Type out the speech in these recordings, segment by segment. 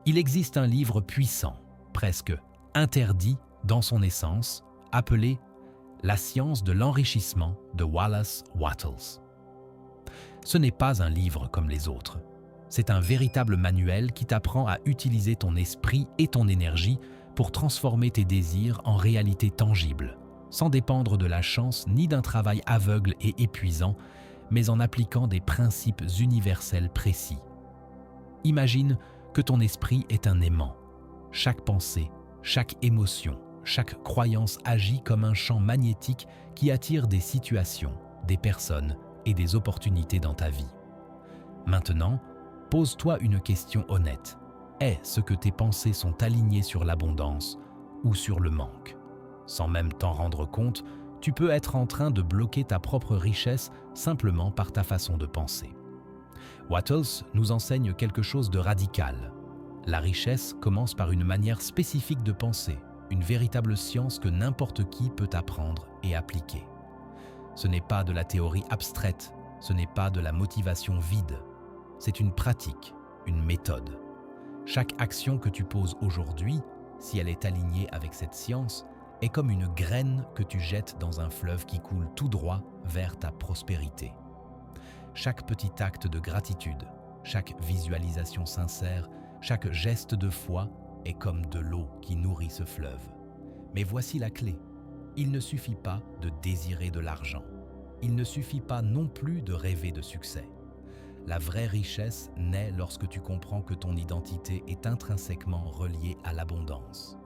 Il existe un livre puissant, presque interdit dans son essence, appelé « La science de l'enrichissement » de Wallace Wattles. Ce n'est pas un livre comme les autres. C'est un véritable manuel qui t'apprend à utiliser ton esprit et ton énergie pour transformer tes désirs en réalité tangible, sans dépendre de la chance ni d'un travail aveugle et épuisant, mais en appliquant des principes universels précis. Imagine que ton esprit est un aimant. Chaque pensée, chaque émotion, chaque croyance agit comme un champ magnétique qui attire des situations, des personnes et des opportunités dans ta vie. Maintenant, pose-toi une question honnête. Est-ce que tes pensées sont alignées sur l'abondance ou sur le manque? Sans même t'en rendre compte, tu peux être en train de bloquer ta propre richesse simplement par ta façon de penser. Wattles nous enseigne quelque chose de radical. La richesse commence par une manière spécifique de penser, une véritable science que n'importe qui peut apprendre et appliquer. Ce n'est pas de la théorie abstraite, ce n'est pas de la motivation vide. C'est une pratique, une méthode. Chaque action que tu poses aujourd'hui, si elle est alignée avec cette science, est comme une graine que tu jettes dans un fleuve qui coule tout droit vers ta prospérité. Chaque petit acte de gratitude, chaque visualisation sincère, chaque geste de foi est comme de l'eau qui nourrit ce fleuve. Mais voici la clé. Il ne suffit pas de désirer de l'argent. Il ne suffit pas non plus de rêver de succès. La vraie richesse naît lorsque tu comprends que ton identité est intrinsèquement reliée à l'abondance.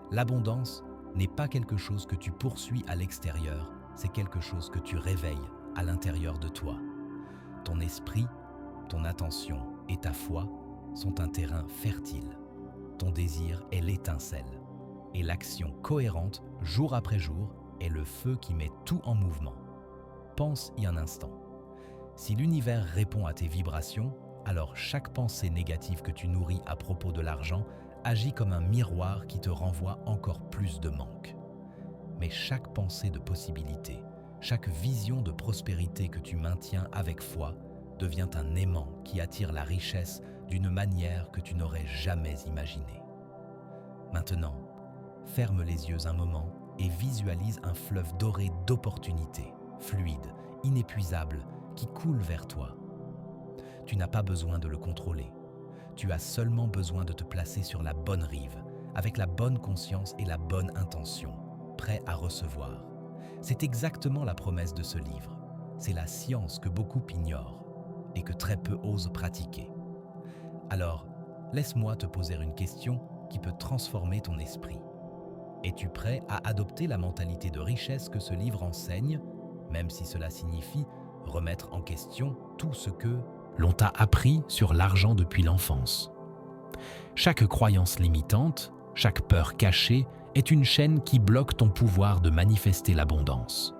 L'abondance n'est pas quelque chose que tu poursuis à l'extérieur, c'est quelque chose que tu réveilles à l'intérieur de toi. Ton esprit, ton attention et ta foi sont un terrain fertile. Ton désir est l'étincelle. Et l'action cohérente, jour après jour, est le feu qui met tout en mouvement. Pense-y un instant. Si l'univers répond à tes vibrations, alors chaque pensée négative que tu nourris à propos de l'argent agit comme un miroir qui te renvoie encore plus de manque. Mais chaque pensée de possibilité, chaque vision de prospérité que tu maintiens avec foi devient un aimant qui attire la richesse d'une manière que tu n'aurais jamais imaginée. Maintenant, ferme les yeux un moment et visualise un fleuve doré d'opportunités, fluide, inépuisable, qui coule vers toi. Tu n'as pas besoin de le contrôler. Tu as seulement besoin de te placer sur la bonne rive, avec la bonne conscience et la bonne intention, prêt à recevoir. C'est exactement la promesse de ce livre. C'est la science que beaucoup ignorent et que très peu osent pratiquer. Alors, laisse-moi te poser une question qui peut transformer ton esprit. Es-tu prêt à adopter la mentalité de richesse que ce livre enseigne, même si cela signifie remettre en question tout ce que l'on t'a appris sur l'argent depuis l'enfance? Chaque croyance limitante, chaque peur cachée est une chaîne qui bloque ton pouvoir de manifester l'abondance.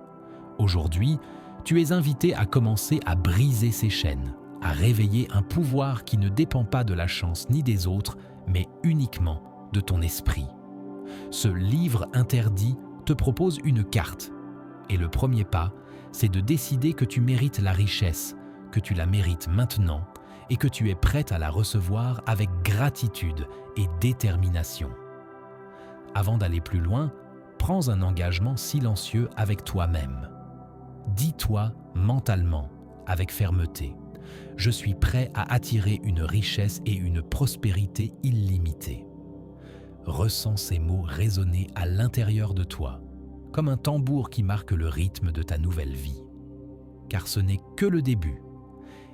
Aujourd'hui, tu es invité à commencer à briser ces chaînes, à réveiller un pouvoir qui ne dépend pas de la chance ni des autres, mais uniquement de ton esprit. Ce livre interdit te propose une carte. Et le premier pas, c'est de décider que tu mérites la richesse, que tu la mérites maintenant et que tu es prête à la recevoir avec gratitude et détermination. Avant d'aller plus loin, prends un engagement silencieux avec toi-même. Dis-toi mentalement, avec fermeté, « Je suis prêt à attirer une richesse et une prospérité illimitée. » Ressens ces mots résonner à l'intérieur de toi, comme un tambour qui marque le rythme de ta nouvelle vie. Car ce n'est que le début,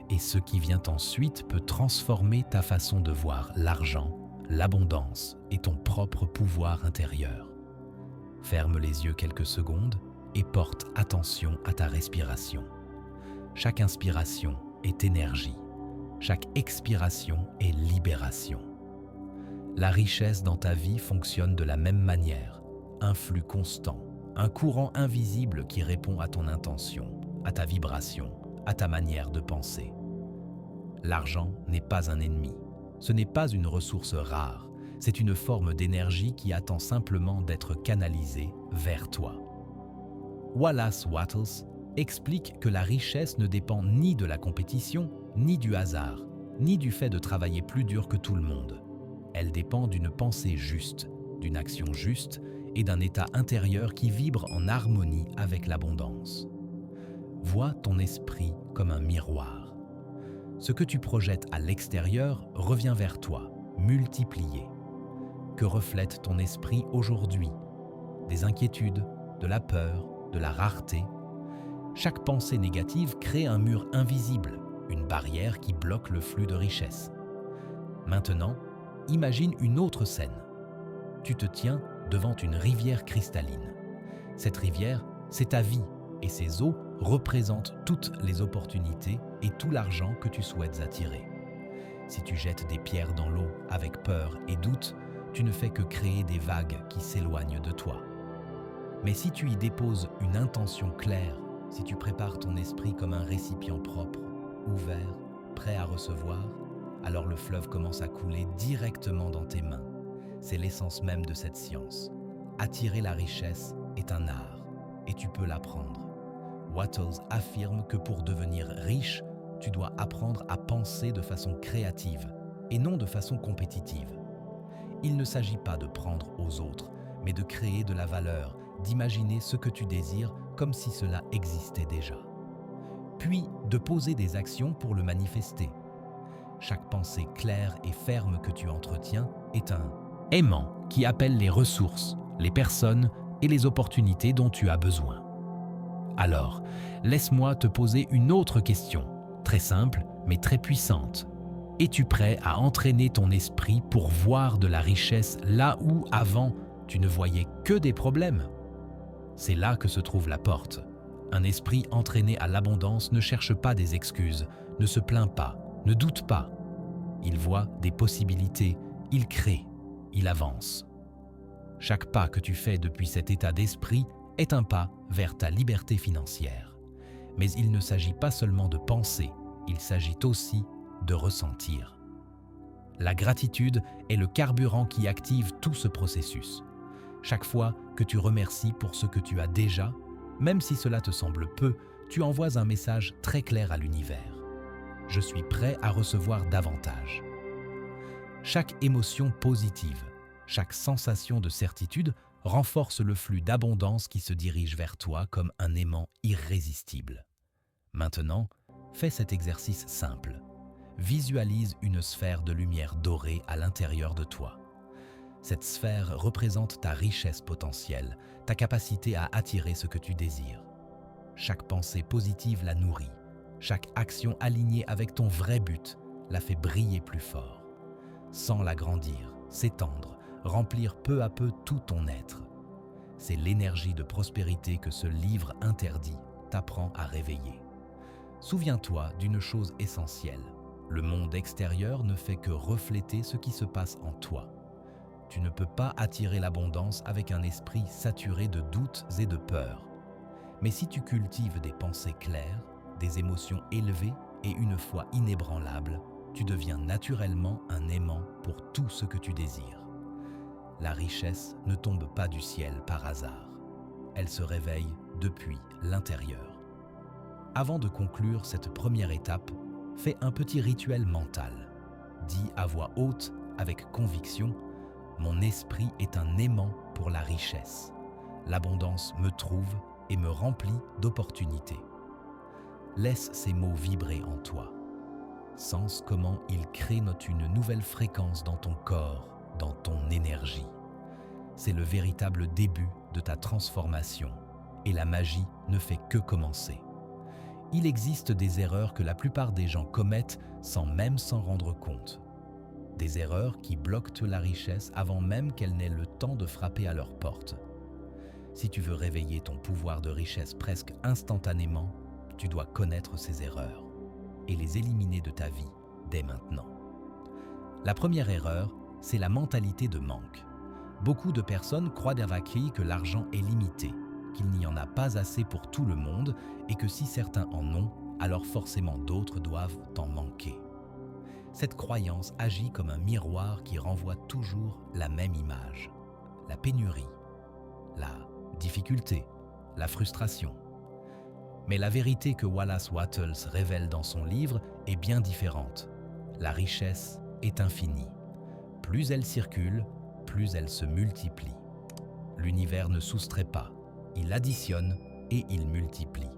et ce qui vient ensuite peut transformer ta façon de voir l'argent, l'abondance et ton propre pouvoir intérieur. Ferme les yeux quelques secondes et porte attention à ta respiration. Chaque inspiration est énergie, chaque expiration est libération. La richesse dans ta vie fonctionne de la même manière, un flux constant, un courant invisible qui répond à ton intention, à ta vibration, à ta manière de penser. L'argent n'est pas un ennemi, ce n'est pas une ressource rare, c'est une forme d'énergie qui attend simplement d'être canalisée vers toi. Wallace Wattles explique que la richesse ne dépend ni de la compétition, ni du hasard, ni du fait de travailler plus dur que tout le monde. Elle dépend d'une pensée juste, d'une action juste et d'un état intérieur qui vibre en harmonie avec l'abondance. Vois ton esprit comme un miroir. Ce que tu projettes à l'extérieur revient vers toi, multiplié. Que reflète ton esprit aujourd'hui? Des inquiétudes, de la peur, de la rareté. Chaque pensée négative crée un mur invisible, une barrière qui bloque le flux de richesse. Maintenant, imagine une autre scène. Tu te tiens devant une rivière cristalline. Cette rivière, c'est ta vie et ses eaux représentent toutes les opportunités et tout l'argent que tu souhaites attirer. Si tu jettes des pierres dans l'eau avec peur et doute, tu ne fais que créer des vagues qui s'éloignent de toi. Mais si tu y déposes une intention claire, si tu prépares ton esprit comme un récipient propre, ouvert, prêt à recevoir, alors le fleuve commence à couler directement dans tes mains. C'est l'essence même de cette science. Attirer la richesse est un art, et tu peux l'apprendre. Wattles affirme que pour devenir riche, tu dois apprendre à penser de façon créative et non de façon compétitive. Il ne s'agit pas de prendre aux autres, mais de créer de la valeur, d'imaginer ce que tu désires comme si cela existait déjà. Puis de poser des actions pour le manifester. Chaque pensée claire et ferme que tu entretiens est un aimant qui appelle les ressources, les personnes et les opportunités dont tu as besoin. Alors, laisse-moi te poser une autre question, très simple mais très puissante. Es-tu prêt à entraîner ton esprit pour voir de la richesse là où, avant, tu ne voyais que des problèmes? C'est là que se trouve la porte. Un esprit entraîné à l'abondance ne cherche pas des excuses, ne se plaint pas, ne doute pas. Il voit des possibilités, il crée, il avance. Chaque pas que tu fais depuis cet état d'esprit est un pas vers ta liberté financière. Mais il ne s'agit pas seulement de penser, il s'agit aussi de ressentir. La gratitude est le carburant qui active tout ce processus. Chaque fois que tu remercies pour ce que tu as déjà, même si cela te semble peu, tu envoies un message très clair à l'univers. Je suis prêt à recevoir davantage. Chaque émotion positive, chaque sensation de certitude renforce le flux d'abondance qui se dirige vers toi comme un aimant irrésistible. Maintenant, fais cet exercice simple. Visualise une sphère de lumière dorée à l'intérieur de toi. Cette sphère représente ta richesse potentielle, ta capacité à attirer ce que tu désires. Chaque pensée positive la nourrit. Chaque action alignée avec ton vrai but la fait briller plus fort. Sens l'agrandir, s'étendre, remplir peu à peu tout ton être. C'est l'énergie de prospérité que ce livre interdit t'apprend à réveiller. Souviens-toi d'une chose essentielle. Le monde extérieur ne fait que refléter ce qui se passe en toi. Tu ne peux pas attirer l'abondance avec un esprit saturé de doutes et de peurs. Mais si tu cultives des pensées claires, des émotions élevées et une foi inébranlable, tu deviens naturellement un aimant pour tout ce que tu désires. La richesse ne tombe pas du ciel par hasard. Elle se réveille depuis l'intérieur. Avant de conclure cette première étape, fais un petit rituel mental. Dis à voix haute, avec conviction, « Mon esprit est un aimant pour la richesse. L'abondance me trouve et me remplit d'opportunités. » Laisse ces mots vibrer en toi. Sens comment ils créent une nouvelle fréquence dans ton corps, dans ton énergie. C'est le véritable début de ta transformation et la magie ne fait que commencer. Il existe des erreurs que la plupart des gens commettent sans même s'en rendre compte. Des erreurs qui bloquent la richesse avant même qu'elle n'ait le temps de frapper à leur porte. Si tu veux réveiller ton pouvoir de richesse presque instantanément, tu dois connaître ces erreurs et les éliminer de ta vie dès maintenant. La première erreur, c'est la mentalité de manque. Beaucoup de personnes croient d'acquis que l'argent est limité, qu'il n'y en a pas assez pour tout le monde et que si certains en ont, alors forcément d'autres doivent en manquer. Cette croyance agit comme un miroir qui renvoie toujours la même image. La pénurie, la difficulté, la frustration. Mais la vérité que Wallace Wattles révèle dans son livre est bien différente. La richesse est infinie. plus elles circulent, plus elles se multiplient. L'univers ne soustrait pas, il additionne et il multiplie.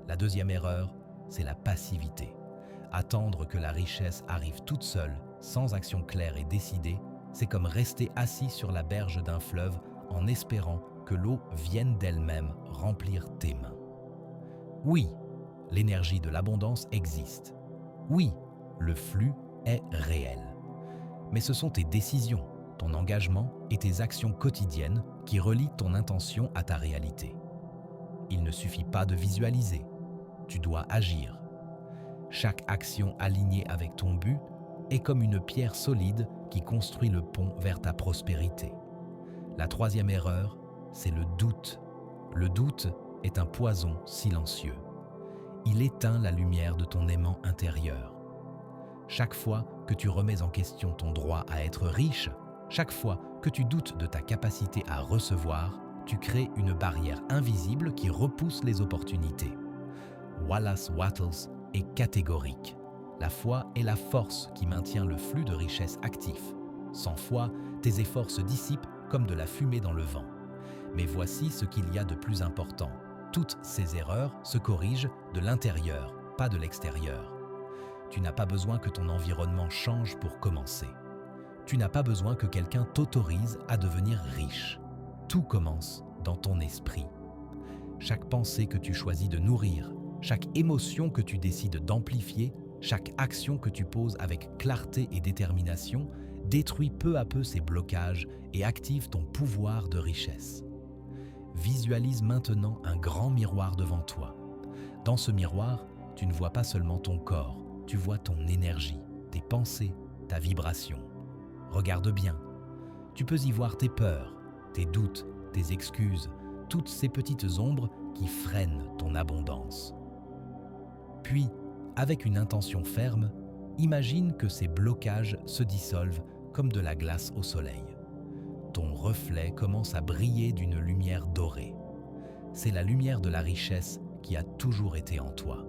La deuxième erreur, c'est la passivité. Attendre que la richesse arrive toute seule, sans action claire et décidée, c'est comme rester assis sur la berge d'un fleuve en espérant que l'eau vienne d'elle-même remplir tes mains. Oui, l'énergie de l'abondance existe. Oui, le flux est réel. Mais ce sont tes décisions, ton engagement et tes actions quotidiennes qui relient ton intention à ta réalité. Il ne suffit pas de visualiser, tu dois agir. Chaque action alignée avec ton but est comme une pierre solide qui construit le pont vers ta prospérité. La troisième erreur, c'est le doute. Le doute est un poison silencieux. Il éteint la lumière de ton aimant intérieur. Chaque fois que tu remets en question ton droit à être riche, chaque fois que tu doutes de ta capacité à recevoir, tu crées une barrière invisible qui repousse les opportunités. Wallace Wattles est catégorique. La foi est la force qui maintient le flux de richesse actif. Sans foi, tes efforts se dissipent comme de la fumée dans le vent. Mais voici ce qu'il y a de plus important. Toutes ces erreurs se corrigent de l'intérieur, pas de l'extérieur. Tu n'as pas besoin que ton environnement change pour commencer. Tu n'as pas besoin que quelqu'un t'autorise à devenir riche. Tout commence dans ton esprit. Chaque pensée que tu choisis de nourrir, chaque émotion que tu décides d'amplifier, chaque action que tu poses avec clarté et détermination détruit peu à peu ces blocages et active ton pouvoir de richesse. Visualise maintenant un grand miroir devant toi. Dans ce miroir, tu ne vois pas seulement ton corps, tu vois ton énergie, tes pensées, ta vibration. Regarde bien. Tu peux y voir tes peurs, tes doutes, tes excuses, toutes ces petites ombres qui freinent ton abondance. Puis, avec une intention ferme, imagine que ces blocages se dissolvent comme de la glace au soleil. Ton reflet commence à briller d'une lumière dorée. C'est la lumière de la richesse qui a toujours été en toi.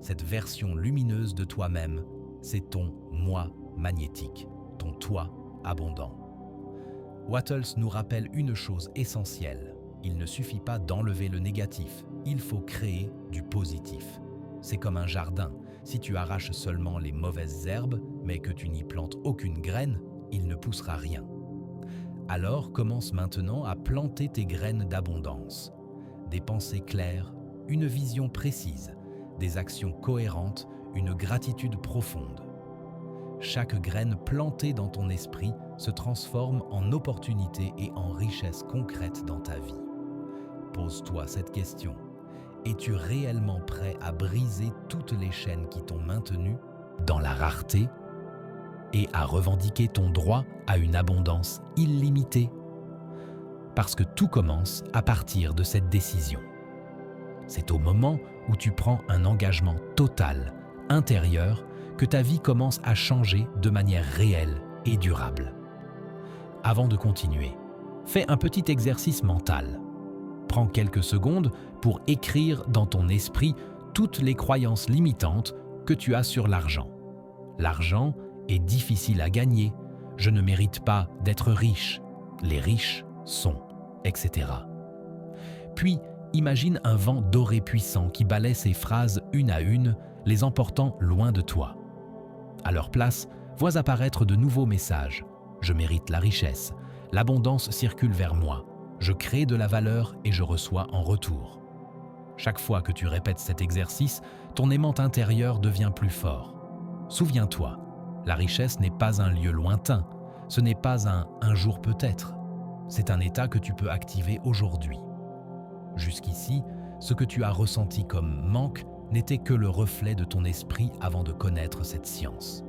Cette version lumineuse de toi-même, c'est ton moi magnétique, ton toi abondant. Wattles nous rappelle une chose essentielle. Il ne suffit pas d'enlever le négatif, il faut créer du positif. C'est comme un jardin. Si tu arraches seulement les mauvaises herbes, mais que tu n'y plantes aucune graine, il ne poussera rien. Alors commence maintenant à planter tes graines d'abondance. Des pensées claires, une vision précise, des actions cohérentes, une gratitude profonde. Chaque graine plantée dans ton esprit se transforme en opportunité et en richesse concrète dans ta vie. Pose-toi cette question. Es-tu réellement prêt à briser toutes les chaînes qui t'ont maintenu dans la rareté et à revendiquer ton droit à une abondance illimitée? Parce que tout commence à partir de cette décision. C'est au moment où tu prends un engagement total, intérieur, que ta vie commence à changer de manière réelle et durable. Avant de continuer, fais un petit exercice mental. Prends quelques secondes pour écrire dans ton esprit toutes les croyances limitantes que tu as sur l'argent. L'argent est difficile à gagner, je ne mérite pas d'être riche, les riches sont, etc. Puis, imagine un vent doré puissant qui balaie ces phrases une à une, les emportant loin de toi. À leur place, vois apparaître de nouveaux messages. Je mérite la richesse, l'abondance circule vers moi, je crée de la valeur et je reçois en retour. Chaque fois que tu répètes cet exercice, ton aimant intérieur devient plus fort. Souviens-toi, la richesse n'est pas un lieu lointain, ce n'est pas un jour peut-être. C'est un état que tu peux activer aujourd'hui. Jusqu'ici, ce que tu as ressenti comme manque n'était que le reflet de ton esprit avant de connaître cette science.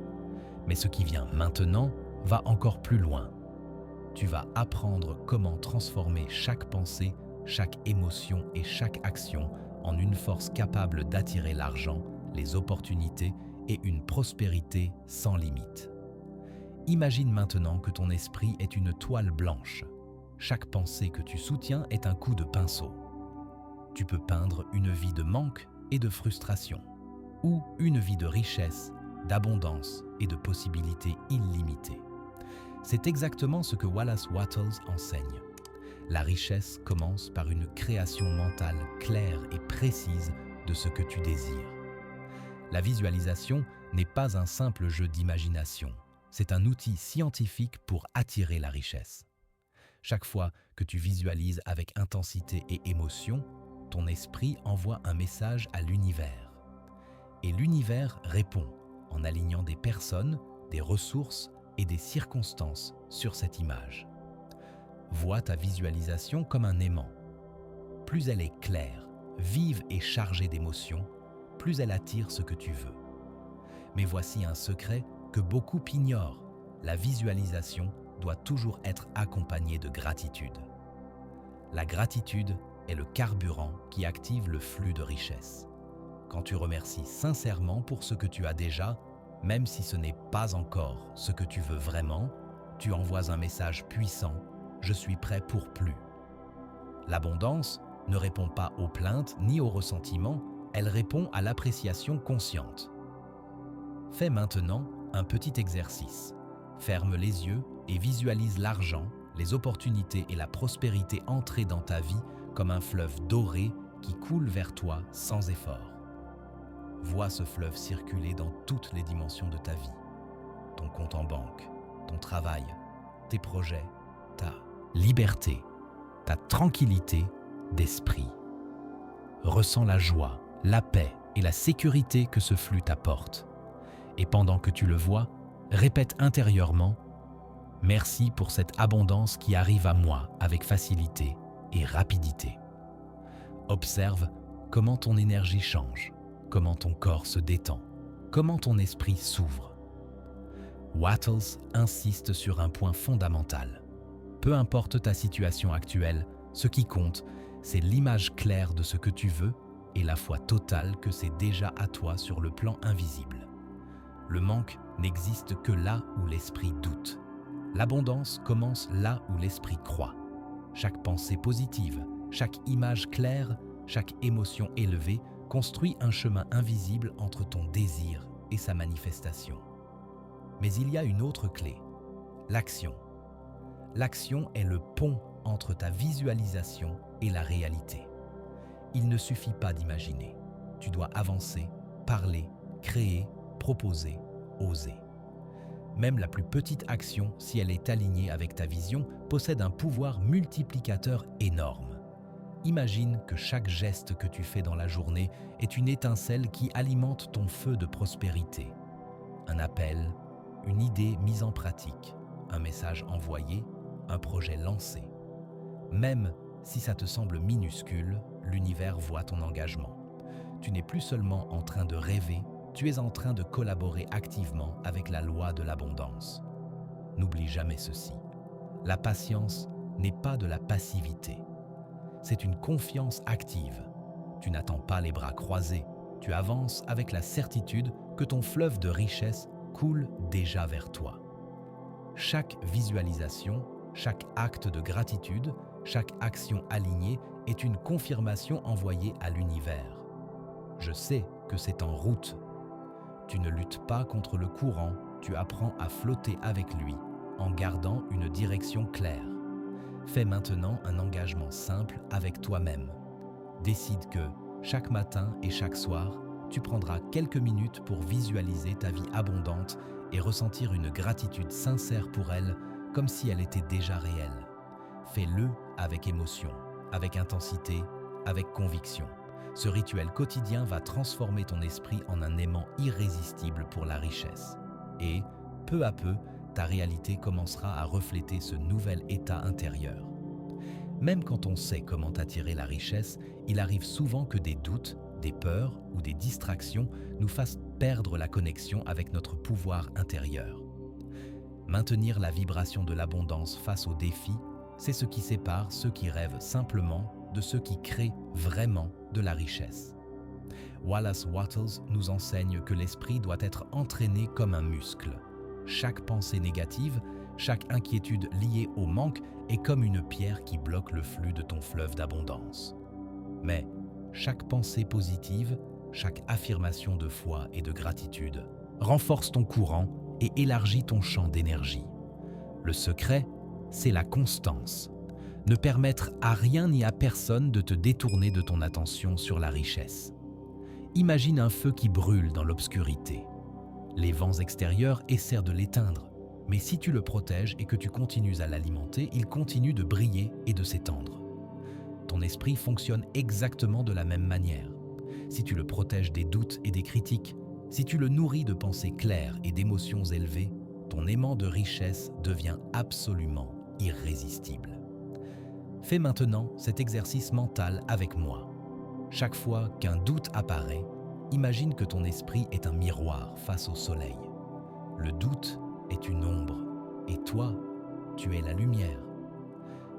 Mais ce qui vient maintenant va encore plus loin. Tu vas apprendre comment transformer chaque pensée, chaque émotion et chaque action en une force capable d'attirer l'argent, les opportunités et une prospérité sans limite. Imagine maintenant que ton esprit est une toile blanche. Chaque pensée que tu soutiens est un coup de pinceau. Tu peux peindre une vie de manque et de frustration, ou une vie de richesse, d'abondance et de possibilités illimitées. C'est exactement ce que Wallace Wattles enseigne. La richesse commence par une création mentale claire et précise de ce que tu désires. La visualisation n'est pas un simple jeu d'imagination, c'est un outil scientifique pour attirer la richesse. Chaque fois que tu visualises avec intensité et émotion, ton esprit envoie un message à l'univers. Et l'univers répond en alignant des personnes, des ressources et des circonstances sur cette image. Vois ta visualisation comme un aimant. Plus elle est claire, vive et chargée d'émotions, plus elle attire ce que tu veux. Mais voici un secret que beaucoup ignorent. La visualisation doit toujours être accompagnée de gratitude. La gratitude est le carburant qui active le flux de richesse. Quand tu remercies sincèrement pour ce que tu as déjà, même si ce n'est pas encore ce que tu veux vraiment, tu envoies un message puissant « Je suis prêt pour plus ». L'abondance ne répond pas aux plaintes ni aux ressentiments, elle répond à l'appréciation consciente. Fais maintenant un petit exercice. Ferme les yeux et visualise l'argent, les opportunités et la prospérité entrer dans ta vie comme un fleuve doré qui coule vers toi sans effort. Vois ce fleuve circuler dans toutes les dimensions de ta vie. Ton compte en banque, ton travail, tes projets, ta liberté, ta tranquillité d'esprit. Ressens la joie, la paix et la sécurité que ce flux t'apporte. Et pendant que tu le vois, répète intérieurement « Merci pour cette abondance qui arrive à moi avec facilité et rapidité ». Observe comment ton énergie change, comment ton corps se détend, comment ton esprit s'ouvre. Wattles insiste sur un point fondamental. Peu importe ta situation actuelle, ce qui compte, c'est l'image claire de ce que tu veux et la foi totale que c'est déjà à toi sur le plan invisible. Le manque n'existe que là où l'esprit doute. L'abondance commence là où l'esprit croit. Chaque pensée positive, chaque image claire, chaque émotion élevée construit un chemin invisible entre ton désir et sa manifestation. Mais il y a une autre clé, l'action. L'action est le pont entre ta visualisation et la réalité. Il ne suffit pas d'imaginer. Tu dois avancer, parler, créer, proposer, oser. Même la plus petite action, si elle est alignée avec ta vision, possède un pouvoir multiplicateur énorme. Imagine que chaque geste que tu fais dans la journée est une étincelle qui alimente ton feu de prospérité. Un appel, une idée mise en pratique, un message envoyé, un projet lancé. Même si ça te semble minuscule, l'univers voit ton engagement. Tu n'es plus seulement en train de rêver, tu es en train de collaborer activement avec la loi de l'abondance. N'oublie jamais ceci. La patience n'est pas de la passivité. C'est une confiance active. Tu n'attends pas les bras croisés. Tu avances avec la certitude que ton fleuve de richesse coule déjà vers toi. Chaque visualisation, chaque acte de gratitude, chaque action alignée est une confirmation envoyée à l'univers. Je sais que c'est en route. Tu ne luttes pas contre le courant, tu apprends à flotter avec lui, en gardant une direction claire. Fais maintenant un engagement simple avec toi-même. Décide que, chaque matin et chaque soir, tu prendras quelques minutes pour visualiser ta vie abondante et ressentir une gratitude sincère pour elle, comme si elle était déjà réelle. Fais-le avec émotion, avec intensité, avec conviction. Ce rituel quotidien va transformer ton esprit en un aimant irrésistible pour la richesse. Et, peu à peu, ta réalité commencera à refléter ce nouvel état intérieur. Même quand on sait comment attirer la richesse, il arrive souvent que des doutes, des peurs ou des distractions nous fassent perdre la connexion avec notre pouvoir intérieur. Maintenir la vibration de l'abondance face aux défis, c'est ce qui sépare ceux qui rêvent simplement de ceux qui créent vraiment de la richesse. Wallace Wattles nous enseigne que l'esprit doit être entraîné comme un muscle. Chaque pensée négative, chaque inquiétude liée au manque est comme une pierre qui bloque le flux de ton fleuve d'abondance. Mais chaque pensée positive, chaque affirmation de foi et de gratitude renforce ton courant et élargit ton champ d'énergie. Le secret, c'est la constance. Ne permettre à rien ni à personne de te détourner de ton attention sur la richesse. Imagine un feu qui brûle dans l'obscurité. Les vents extérieurs essaient de l'éteindre, mais si tu le protèges et que tu continues à l'alimenter, il continue de briller et de s'étendre. Ton esprit fonctionne exactement de la même manière. Si tu le protèges des doutes et des critiques, si tu le nourris de pensées claires et d'émotions élevées, ton aimant de richesse devient absolument irrésistible. Fais maintenant cet exercice mental avec moi. Chaque fois qu'un doute apparaît, imagine que ton esprit est un miroir face au soleil. Le doute est une ombre, et toi, tu es la lumière.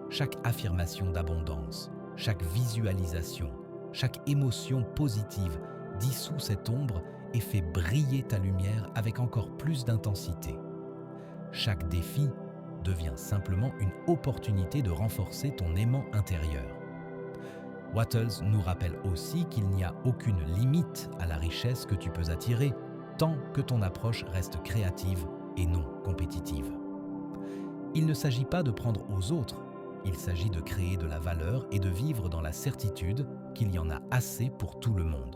Chaque affirmation d'abondance, chaque visualisation, chaque émotion positive dissout cette ombre et fait briller ta lumière avec encore plus d'intensité. Chaque défi devient simplement une opportunité de renforcer ton aimant intérieur. Wattles nous rappelle aussi qu'il n'y a aucune limite à la richesse que tu peux attirer tant que ton approche reste créative et non compétitive. Il ne s'agit pas de prendre aux autres, il s'agit de créer de la valeur et de vivre dans la certitude qu'il y en a assez pour tout le monde.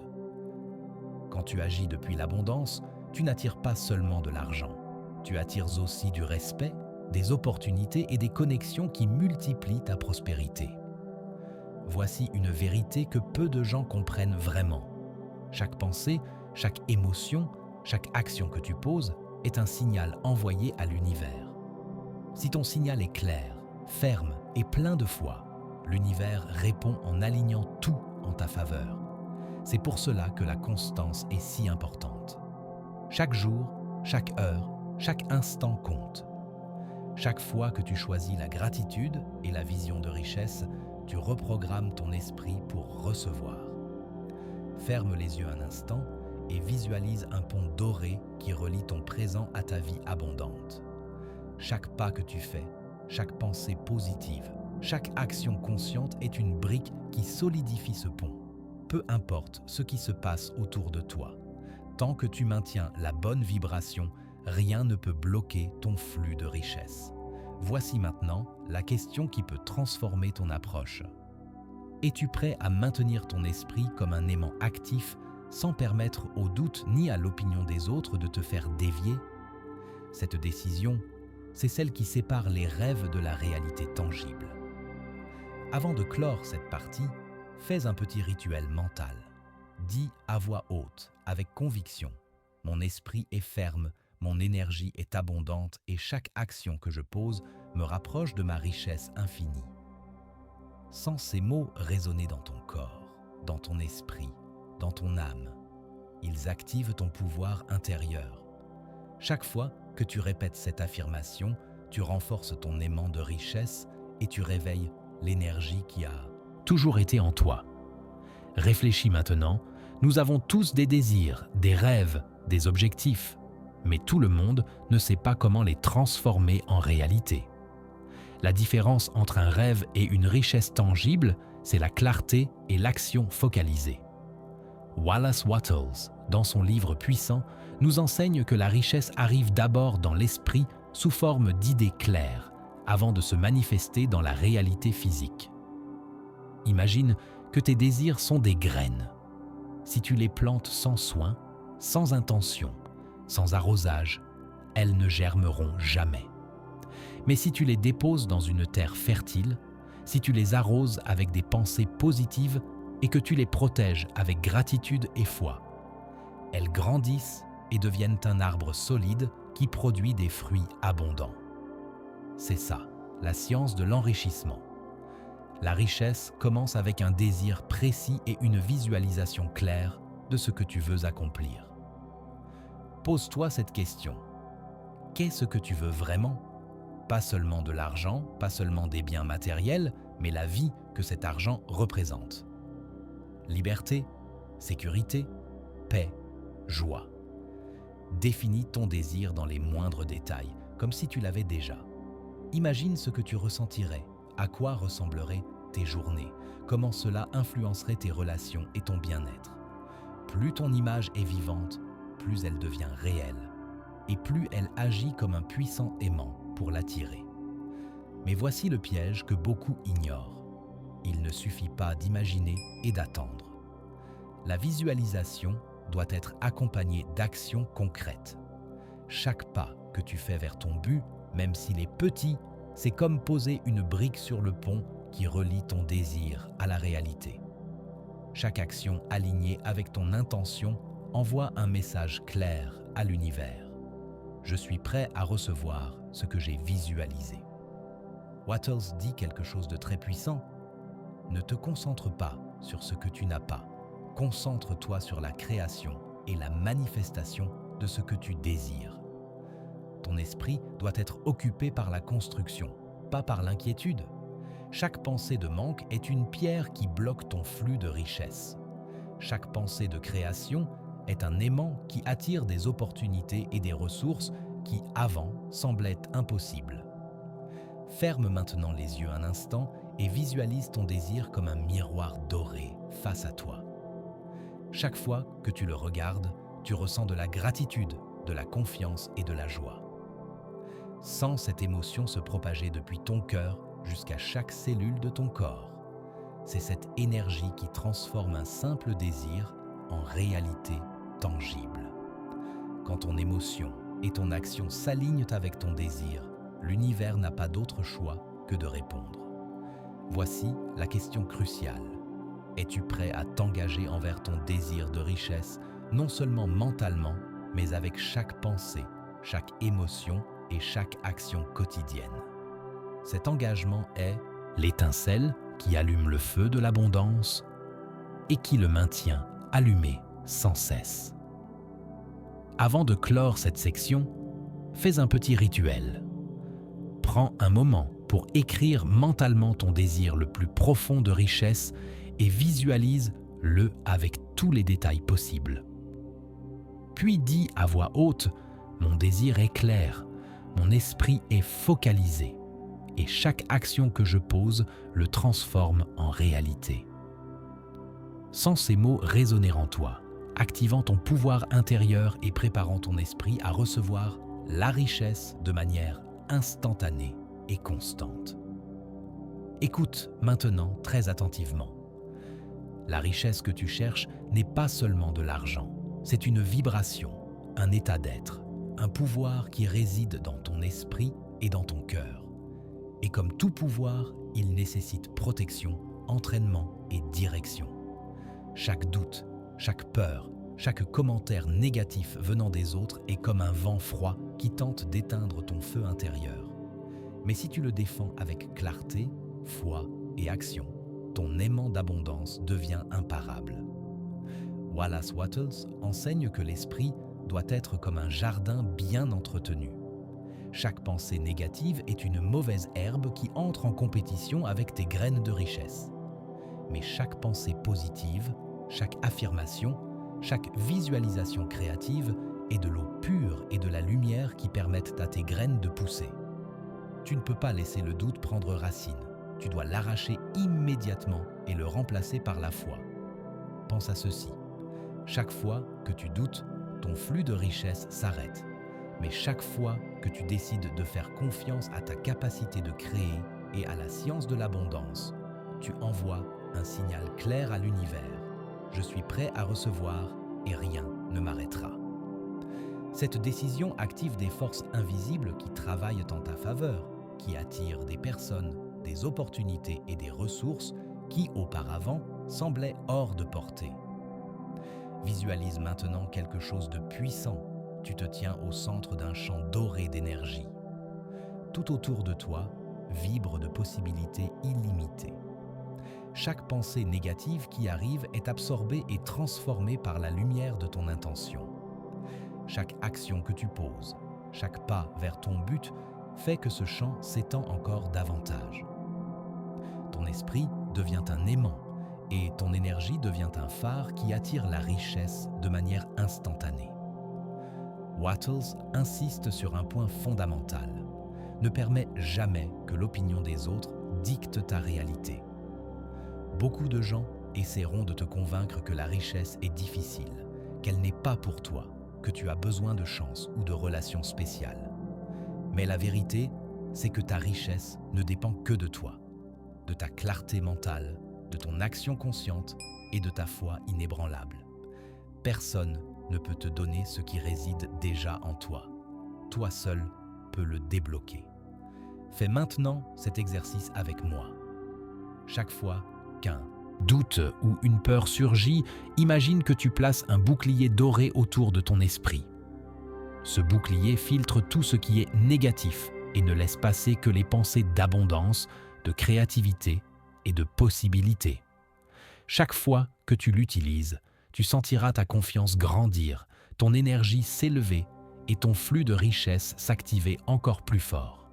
Quand tu agis depuis l'abondance, tu n'attires pas seulement de l'argent, tu attires aussi du respect, des opportunités et des connexions qui multiplient ta prospérité. Voici une vérité que peu de gens comprennent vraiment. Chaque pensée, chaque émotion, chaque action que tu poses est un signal envoyé à l'univers. Si ton signal est clair, ferme et plein de foi, l'univers répond en alignant tout en ta faveur. C'est pour cela que la constance est si importante. Chaque jour, chaque heure, chaque instant compte. Chaque fois que tu choisis la gratitude et la vision de richesse, tu reprogrammes ton esprit pour recevoir. Ferme les yeux un instant et visualise un pont doré qui relie ton présent à ta vie abondante. Chaque pas que tu fais, chaque pensée positive, chaque action consciente est une brique qui solidifie ce pont. Peu importe ce qui se passe autour de toi, tant que tu maintiens la bonne vibration, rien ne peut bloquer ton flux de richesse. Voici maintenant la question qui peut transformer ton approche. Es-tu prêt à maintenir ton esprit comme un aimant actif sans permettre aux doutes ni à l'opinion des autres de te faire dévier? Cette décision, c'est celle qui sépare les rêves de la réalité tangible. Avant de clore cette partie, fais un petit rituel mental. Dis à voix haute, avec conviction, « Mon esprit est ferme, mon énergie est abondante et chaque action que je pose me rapproche de ma richesse infinie. » Sens ces mots résonner dans ton corps, dans ton esprit, dans ton âme. Ils activent ton pouvoir intérieur. Chaque fois que tu répètes cette affirmation, tu renforces ton aimant de richesse et tu réveilles l'énergie qui a toujours été en toi. Réfléchis maintenant, nous avons tous des désirs, des rêves, des objectifs, mais tout le monde ne sait pas comment les transformer en réalité. La différence entre un rêve et une richesse tangible, c'est la clarté et l'action focalisée. Wallace Wattles, dans son livre puissant, nous enseigne que la richesse arrive d'abord dans l'esprit sous forme d'idées claires, avant de se manifester dans la réalité physique. Imagine que tes désirs sont des graines. Si tu les plantes sans soin, sans intention, sans arrosage, elles ne germeront jamais. Mais si tu les déposes dans une terre fertile, si tu les arroses avec des pensées positives et que tu les protèges avec gratitude et foi, elles grandissent et deviennent un arbre solide qui produit des fruits abondants. C'est ça, la science de l'enrichissement. La richesse commence avec un désir précis et une visualisation claire de ce que tu veux accomplir. Pose-toi cette question. Qu'est-ce que tu veux vraiment? Pas seulement de l'argent, pas seulement des biens matériels, mais la vie que cet argent représente. Liberté, sécurité, paix, joie. Définis ton désir dans les moindres détails, comme si tu l'avais déjà. Imagine ce que tu ressentirais, à quoi ressembleraient tes journées, comment cela influencerait tes relations et ton bien-être. Plus ton image est vivante, plus elle devient réelle, et plus elle agit comme un puissant aimant, pour l'attirer. Mais voici le piège que beaucoup ignorent. Il ne suffit pas d'imaginer et d'attendre. La visualisation doit être accompagnée d'actions concrètes. Chaque pas que tu fais vers ton but, même s'il est petit, c'est comme poser une brique sur le pont qui relie ton désir à la réalité. Chaque action alignée avec ton intention envoie un message clair à l'univers. Je suis prêt à recevoir ce que j'ai visualisé. Wattles dit quelque chose de très puissant. Ne te concentre pas sur ce que tu n'as pas. Concentre-toi sur la création et la manifestation de ce que tu désires. Ton esprit doit être occupé par la construction, pas par l'inquiétude. Chaque pensée de manque est une pierre qui bloque ton flux de richesse. Chaque pensée de création est un aimant qui attire des opportunités et des ressources qui, avant, semblaient impossibles. Ferme maintenant les yeux un instant et visualise ton désir comme un miroir doré face à toi. Chaque fois que tu le regardes, tu ressens de la gratitude, de la confiance et de la joie. Sens cette émotion se propager depuis ton cœur jusqu'à chaque cellule de ton corps. C'est cette énergie qui transforme un simple désir en réalité tangible. Quand ton émotion et ton action s'alignent avec ton désir, l'univers n'a pas d'autre choix que de répondre. Voici la question cruciale. Es-tu prêt à t'engager envers ton désir de richesse, non seulement mentalement, mais avec chaque pensée, chaque émotion et chaque action quotidienne? Cet engagement est l'étincelle qui allume le feu de l'abondance et qui le maintient allumé sans cesse. Avant de clore cette section, fais un petit rituel. Prends un moment pour écrire mentalement ton désir le plus profond de richesse et visualise-le avec tous les détails possibles. Puis dis à voix haute « Mon désir est clair, mon esprit est focalisé et chaque action que je pose le transforme en réalité. » Sens ces mots résonner en toi, activant ton pouvoir intérieur et préparant ton esprit à recevoir la richesse de manière instantanée et constante. Écoute maintenant très attentivement. La richesse que tu cherches n'est pas seulement de l'argent, c'est une vibration, un état d'être, un pouvoir qui réside dans ton esprit et dans ton cœur. Et comme tout pouvoir, il nécessite protection, entraînement et direction. Chaque doute, chaque peur, chaque commentaire négatif venant des autres est comme un vent froid qui tente d'éteindre ton feu intérieur. Mais si tu le défends avec clarté, foi et action, ton aimant d'abondance devient imparable. Wallace Wattles enseigne que l'esprit doit être comme un jardin bien entretenu. Chaque pensée négative est une mauvaise herbe qui entre en compétition avec tes graines de richesse. Mais chaque pensée positive, chaque affirmation, chaque visualisation créative est de l'eau pure et de la lumière qui permettent à tes graines de pousser. Tu ne peux pas laisser le doute prendre racine. Tu dois l'arracher immédiatement et le remplacer par la foi. Pense à ceci. Chaque fois que tu doutes, ton flux de richesse s'arrête. Mais chaque fois que tu décides de faire confiance à ta capacité de créer et à la science de l'abondance, tu envoies un signal clair à l'univers. Je suis prêt à recevoir et rien ne m'arrêtera. Cette décision active des forces invisibles qui travaillent en ta faveur, qui attirent des personnes, des opportunités et des ressources qui, auparavant, semblaient hors de portée. Visualise maintenant quelque chose de puissant. Tu te tiens au centre d'un champ doré d'énergie. Tout autour de toi vibre de possibilités illimitées. Chaque pensée négative qui arrive est absorbée et transformée par la lumière de ton intention. Chaque action que tu poses, chaque pas vers ton but fait que ce champ s'étend encore davantage. Ton esprit devient un aimant et ton énergie devient un phare qui attire la richesse de manière instantanée. Wattles insiste sur un point fondamental. Ne permets jamais que l'opinion des autres dicte ta réalité. Beaucoup de gens essaieront de te convaincre que la richesse est difficile, qu'elle n'est pas pour toi, que tu as besoin de chance ou de relations spéciales. Mais la vérité c'est que ta richesse ne dépend que de toi, de ta clarté mentale, de ton action consciente et de ta foi inébranlable. Personne ne peut te donner ce qui réside déjà en toi. Toi seul peux le débloquer. Fais maintenant cet exercice avec moi. Chaque fois qu'un doute ou une peur surgit, imagine que tu places un bouclier doré autour de ton esprit. Ce bouclier filtre tout ce qui est négatif et ne laisse passer que les pensées d'abondance, de créativité et de possibilité. Chaque fois que tu l'utilises, tu sentiras ta confiance grandir, ton énergie s'élever et ton flux de richesse s'activer encore plus fort.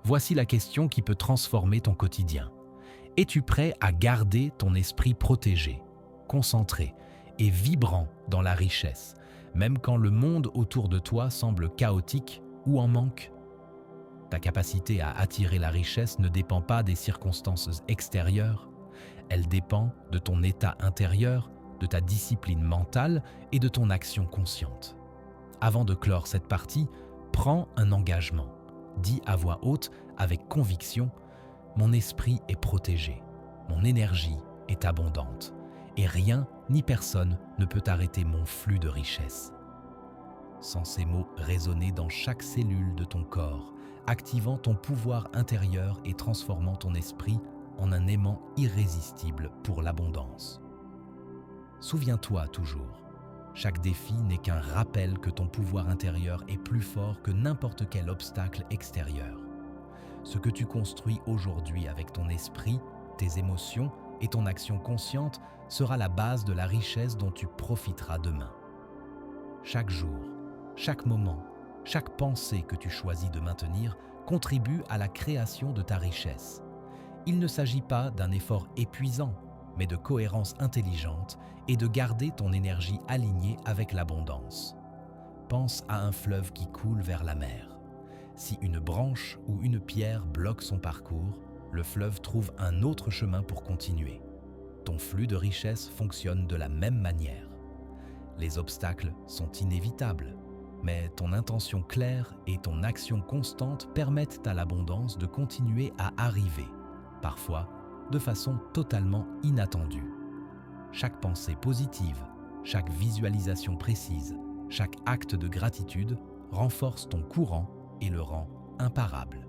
Voici la question qui peut transformer ton quotidien. Es-tu prêt à garder ton esprit protégé, concentré et vibrant dans la richesse, même quand le monde autour de toi semble chaotique ou en manque? Ta capacité à attirer la richesse ne dépend pas des circonstances extérieures, elle dépend de ton état intérieur, de ta discipline mentale et de ton action consciente. Avant de clore cette partie, prends un engagement. Dis à voix haute, avec conviction, « Mon esprit est protégé, mon énergie est abondante, et rien ni personne ne peut arrêter mon flux de richesse. » Sens ces mots résonner dans chaque cellule de ton corps, activant ton pouvoir intérieur et transformant ton esprit en un aimant irrésistible pour l'abondance. Souviens-toi toujours, chaque défi n'est qu'un rappel que ton pouvoir intérieur est plus fort que n'importe quel obstacle extérieur. Ce que tu construis aujourd'hui avec ton esprit, tes émotions et ton action consciente sera la base de la richesse dont tu profiteras demain. Chaque jour, chaque moment, chaque pensée que tu choisis de maintenir contribue à la création de ta richesse. Il ne s'agit pas d'un effort épuisant, mais de cohérence intelligente et de garder ton énergie alignée avec l'abondance. Pense à un fleuve qui coule vers la mer. Si une branche ou une pierre bloque son parcours, le fleuve trouve un autre chemin pour continuer. Ton flux de richesse fonctionne de la même manière. Les obstacles sont inévitables, mais ton intention claire et ton action constante permettent à l'abondance de continuer à arriver, parfois de façon totalement inattendue. Chaque pensée positive, chaque visualisation précise, chaque acte de gratitude renforce ton courant et le rend imparable.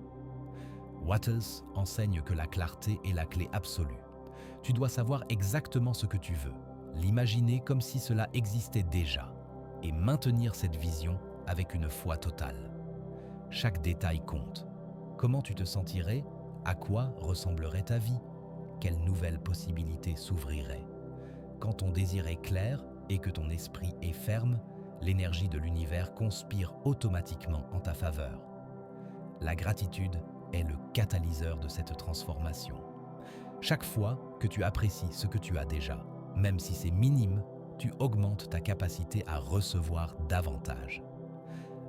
Wattles enseigne que la clarté est la clé absolue. Tu dois savoir exactement ce que tu veux, l'imaginer comme si cela existait déjà, et maintenir cette vision avec une foi totale. Chaque détail compte. Comment tu te sentirais? À quoi ressemblerait ta vie? Quelles nouvelles possibilités s'ouvriraient? Quand ton désir est clair et que ton esprit est ferme, l'énergie de l'univers conspire automatiquement en ta faveur. La gratitude est le catalyseur de cette transformation. Chaque fois que tu apprécies ce que tu as déjà, même si c'est minime, tu augmentes ta capacité à recevoir davantage.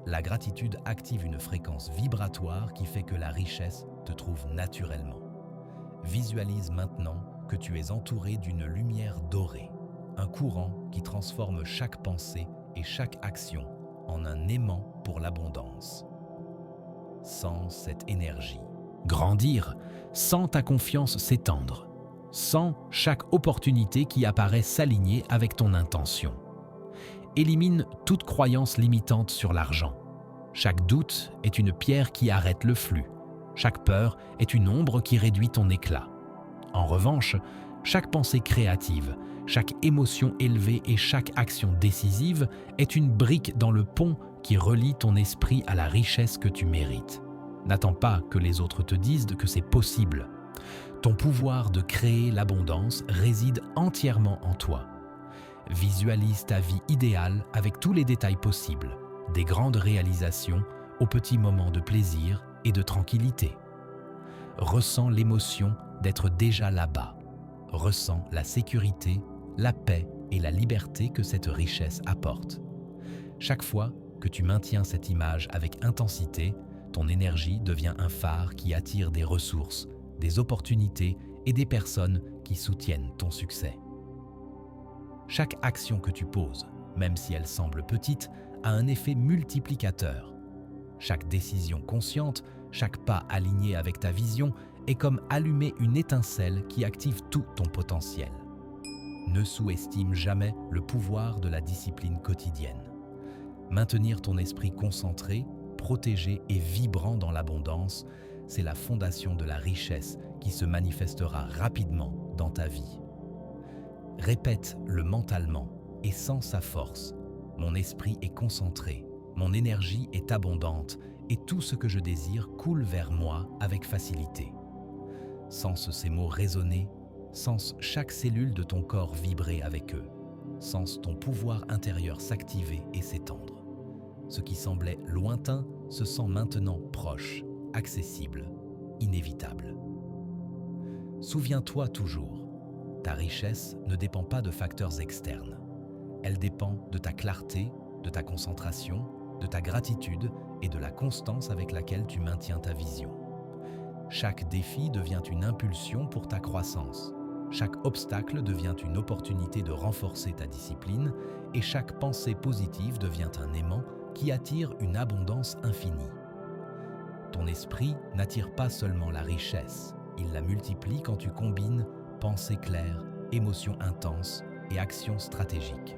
La gratitude active une fréquence vibratoire qui fait que la richesse te trouve naturellement. Visualise maintenant que tu es entouré d'une lumière dorée, un courant qui transforme chaque pensée et chaque action en un aimant pour l'abondance. Sens cette énergie grandir, sens ta confiance s'étendre, sens chaque opportunité qui apparaît s'aligner avec ton intention. Élimine toute croyance limitante sur l'argent. Chaque doute est une pierre qui arrête le flux. Chaque peur est une ombre qui réduit ton éclat. En revanche, chaque pensée créative, chaque émotion élevée et chaque action décisive est une brique dans le pont qui relie ton esprit à la richesse que tu mérites. N'attends pas que les autres te disent que c'est possible. Ton pouvoir de créer l'abondance réside entièrement en toi. Visualise ta vie idéale avec tous les détails possibles, des grandes réalisations aux petits moments de plaisir et de tranquillité. Ressens l'émotion d'être déjà là-bas. Ressens la sécurité, la paix et la liberté que cette richesse apporte. Chaque fois que tu maintiens cette image avec intensité, ton énergie devient un phare qui attire des ressources, des opportunités et des personnes qui soutiennent ton succès. Chaque action que tu poses, même si elle semble petite, a un effet multiplicateur. Chaque décision consciente, Chaque pas aligné avec ta vision est comme allumer une étincelle qui active tout ton potentiel. Ne sous-estime jamais le pouvoir de la discipline quotidienne. Maintenir ton esprit concentré, protégé et vibrant dans l'abondance, c'est la fondation de la richesse qui se manifestera rapidement dans ta vie. Répète-le mentalement et sens sa force. Mon esprit est concentré, mon énergie est abondante et tout ce que je désire coule vers moi avec facilité. Sens ces mots résonner, sens chaque cellule de ton corps vibrer avec eux, sens ton pouvoir intérieur s'activer et s'étendre. Ce qui semblait lointain se sent maintenant proche, accessible, inévitable. Souviens-toi toujours, ta richesse ne dépend pas de facteurs externes. Elle dépend de ta clarté, de ta concentration, de ta gratitude et de la constance avec laquelle tu maintiens ta vision. Chaque défi devient une impulsion pour ta croissance. Chaque obstacle devient une opportunité de renforcer ta discipline et chaque pensée positive devient un aimant qui attire une abondance infinie. Ton esprit n'attire pas seulement la richesse, il la multiplie quand tu combines pensée claire, émotions intenses et actions stratégiques.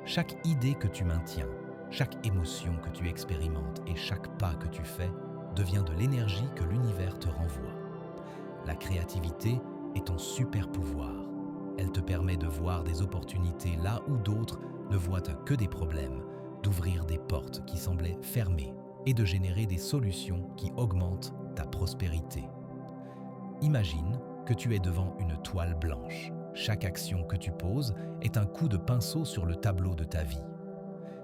Chaque idée que tu maintiens, chaque émotion que tu expérimentes et chaque pas que tu fais devient de l'énergie que l'univers te renvoie. La créativité est ton super pouvoir. Elle te permet de voir des opportunités là où d'autres ne voient que des problèmes, d'ouvrir des portes qui semblaient fermées et de générer des solutions qui augmentent ta prospérité. Imagine que tu es devant une toile blanche. Chaque action que tu poses est un coup de pinceau sur le tableau de ta vie.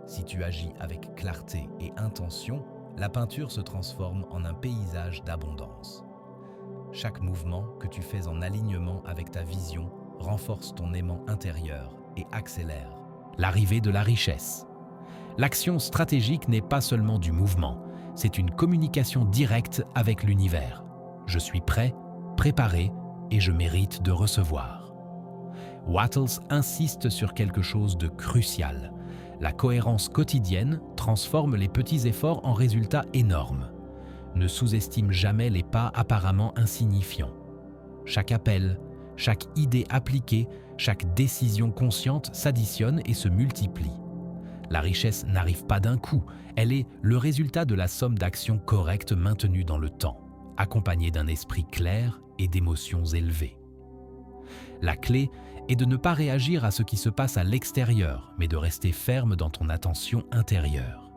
Si tu agis avec clarté et intention, la peinture se transforme en un paysage d'abondance. Chaque mouvement que tu fais en alignement avec ta vision renforce ton aimant intérieur et accélère l'arrivée de la richesse. L'action stratégique n'est pas seulement du mouvement, c'est une communication directe avec l'univers. Je suis prêt, préparé et je mérite de recevoir. Wattles insiste sur quelque chose de crucial. La cohérence quotidienne transforme les petits efforts en résultats énormes. Ne sous-estime jamais les pas apparemment insignifiants. Chaque appel, chaque idée appliquée, chaque décision consciente s'additionne et se multiplie. La richesse n'arrive pas d'un coup, elle est le résultat de la somme d'actions correctes maintenues dans le temps, accompagnées d'un esprit clair et d'émotions élevées. La clé est de ne pas réagir à ce qui se passe à l'extérieur, mais de rester ferme dans ton attention intérieure.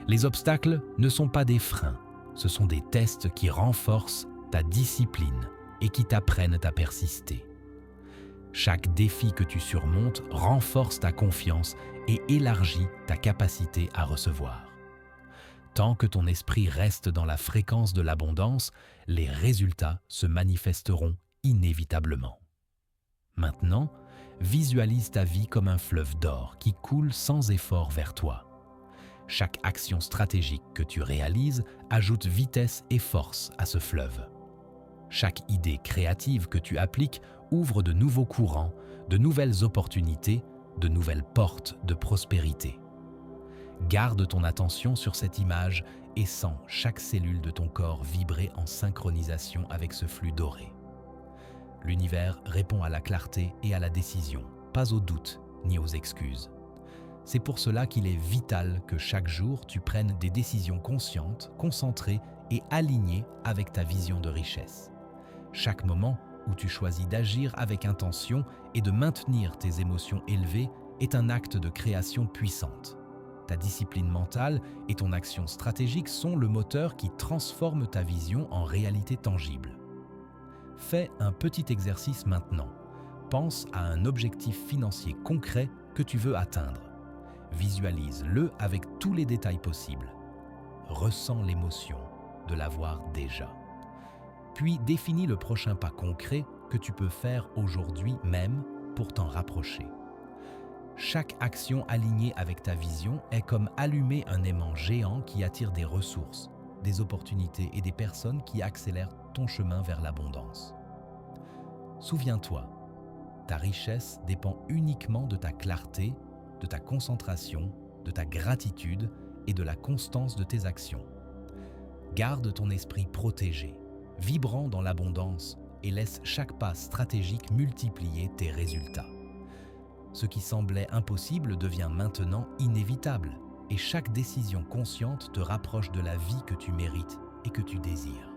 Les obstacles ne sont pas des freins, ce sont des tests qui renforcent ta discipline et qui t'apprennent à persister. Chaque défi que tu surmontes renforce ta confiance et élargit ta capacité à recevoir. Tant que ton esprit reste dans la fréquence de l'abondance, les résultats se manifesteront inévitablement. Maintenant, visualise ta vie comme un fleuve d'or qui coule sans effort vers toi. Chaque action stratégique que tu réalises ajoute vitesse et force à ce fleuve. Chaque idée créative que tu appliques ouvre de nouveaux courants, de nouvelles opportunités, de nouvelles portes de prospérité. Garde ton attention sur cette image et sens chaque cellule de ton corps vibrer en synchronisation avec ce flux doré. L'univers répond à la clarté et à la décision, pas aux doutes ni aux excuses. C'est pour cela qu'il est vital que chaque jour tu prennes des décisions conscientes, concentrées et alignées avec ta vision de richesse. Chaque moment où tu choisis d'agir avec intention et de maintenir tes émotions élevées est un acte de création puissante. Ta discipline mentale et ton action stratégique sont le moteur qui transforme ta vision en réalité tangible. Fais un petit exercice maintenant. Pense à un objectif financier concret que tu veux atteindre. Visualise-le avec tous les détails possibles. Ressens l'émotion de l'avoir déjà. Puis définis le prochain pas concret que tu peux faire aujourd'hui même pour t'en rapprocher. Chaque action alignée avec ta vision est comme allumer un aimant géant qui attire des ressources, des opportunités et des personnes qui accélèrent ton chemin vers l'abondance. Souviens-toi, ta richesse dépend uniquement de ta clarté, de ta concentration, de ta gratitude et de la constance de tes actions. Garde ton esprit protégé, vibrant dans l'abondance et laisse chaque pas stratégique multiplier tes résultats. Ce qui semblait impossible devient maintenant inévitable et chaque décision consciente te rapproche de la vie que tu mérites et que tu désires.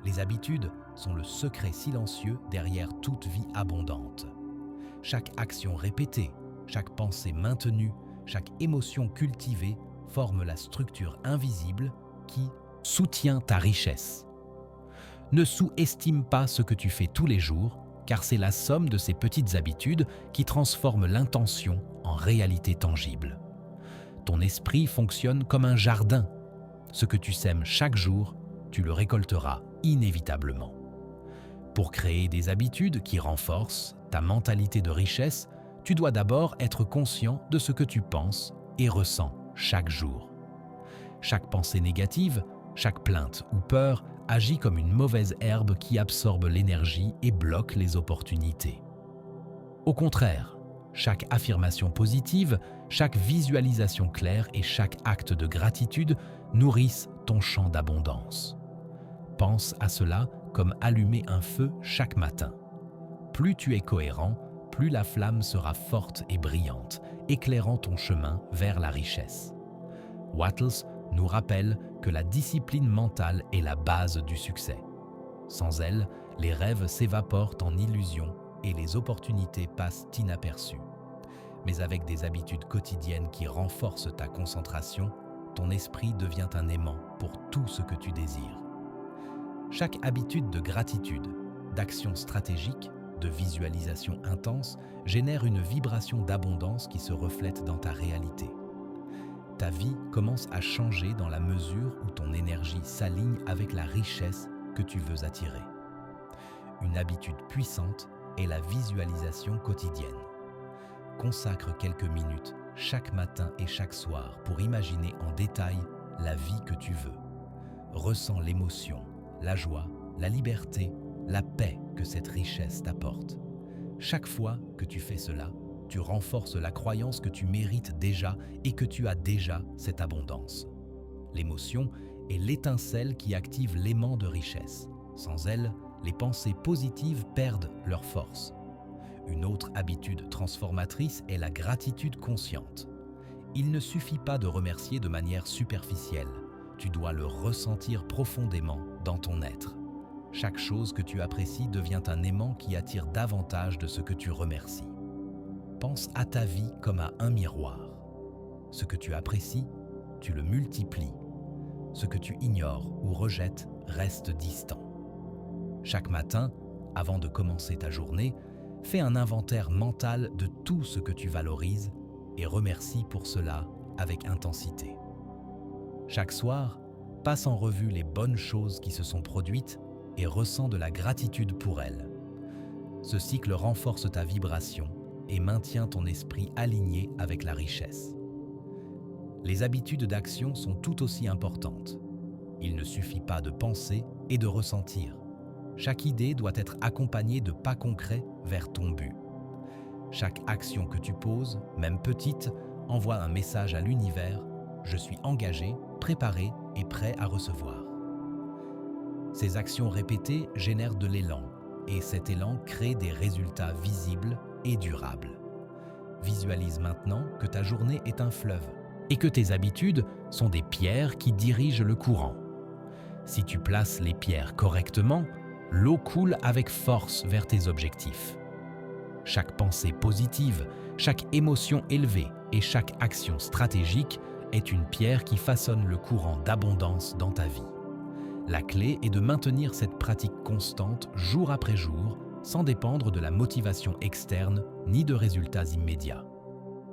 Les habitudes sont le secret silencieux derrière toute vie abondante. Chaque action répétée, chaque pensée maintenue, chaque émotion cultivée forme la structure invisible qui soutient ta richesse. Ne sous-estime pas ce que tu fais tous les jours, car c'est la somme de ces petites habitudes qui transforment l'intention en réalité tangible. Ton esprit fonctionne comme un jardin. Ce que tu sèmes chaque jour, tu le récolteras inévitablement. Pour créer des habitudes qui renforcent ta mentalité de richesse, tu dois d'abord être conscient de ce que tu penses et ressens chaque jour. Chaque pensée négative, chaque plainte ou peur agit comme une mauvaise herbe qui absorbe l'énergie et bloque les opportunités. Au contraire, chaque affirmation positive, chaque visualisation claire et chaque acte de gratitude nourrissent ton champ d'abondance. Pense à cela comme allumer un feu chaque matin. Plus tu es cohérent, plus la flamme sera forte et brillante, éclairant ton chemin vers la richesse. Wattles nous rappelle que la discipline mentale est la base du succès. Sans elle, les rêves s'évaporent en illusions et les opportunités passent inaperçues. Mais avec des habitudes quotidiennes qui renforcent ta concentration, ton esprit devient un aimant pour tout ce que tu désires. Chaque habitude de gratitude, d'action stratégique, de visualisation intense génère une vibration d'abondance qui se reflète dans ta réalité. Ta vie commence à changer dans la mesure où ton énergie s'aligne avec la richesse que tu veux attirer. Une habitude puissante est la visualisation quotidienne. Consacre quelques minutes chaque matin et chaque soir pour imaginer en détail la vie que tu veux. Ressens l'émotion, la joie, la liberté, la paix que cette richesse t'apporte. Chaque fois que tu fais cela, tu renforces la croyance que tu mérites déjà et que tu as déjà cette abondance. L'émotion est l'étincelle qui active l'aimant de richesse. Sans elle, les pensées positives perdent leur force. Une autre habitude transformatrice est la gratitude consciente. Il ne suffit pas de remercier de manière superficielle. Tu dois le ressentir profondément dans ton être. Chaque chose que tu apprécies devient un aimant qui attire davantage de ce que tu remercies. Pense à ta vie comme à un miroir. Ce que tu apprécies, tu le multiplies. Ce que tu ignores ou rejettes reste distant. Chaque matin, avant de commencer ta journée, fais un inventaire mental de tout ce que tu valorises et remercie pour cela avec intensité. Chaque soir, passe en revue les bonnes choses qui se sont produites et ressens de la gratitude pour elles. Ce cycle renforce ta vibration et maintient ton esprit aligné avec la richesse. Les habitudes d'action sont tout aussi importantes. Il ne suffit pas de penser et de ressentir. Chaque idée doit être accompagnée de pas concrets vers ton but. Chaque action que tu poses, même petite, envoie un message à l'univers « Je suis engagé, préparé et prêt à recevoir ». Ces actions répétées génèrent de l'élan, et cet élan crée des résultats visibles et durables. Visualise maintenant que ta journée est un fleuve et que tes habitudes sont des pierres qui dirigent le courant. Si tu places les pierres correctement, l'eau coule avec force vers tes objectifs. Chaque pensée positive, chaque émotion élevée et chaque action stratégique est une pierre qui façonne le courant d'abondance dans ta vie. La clé est de maintenir cette pratique constante jour après jour, sans dépendre de la motivation externe ni de résultats immédiats.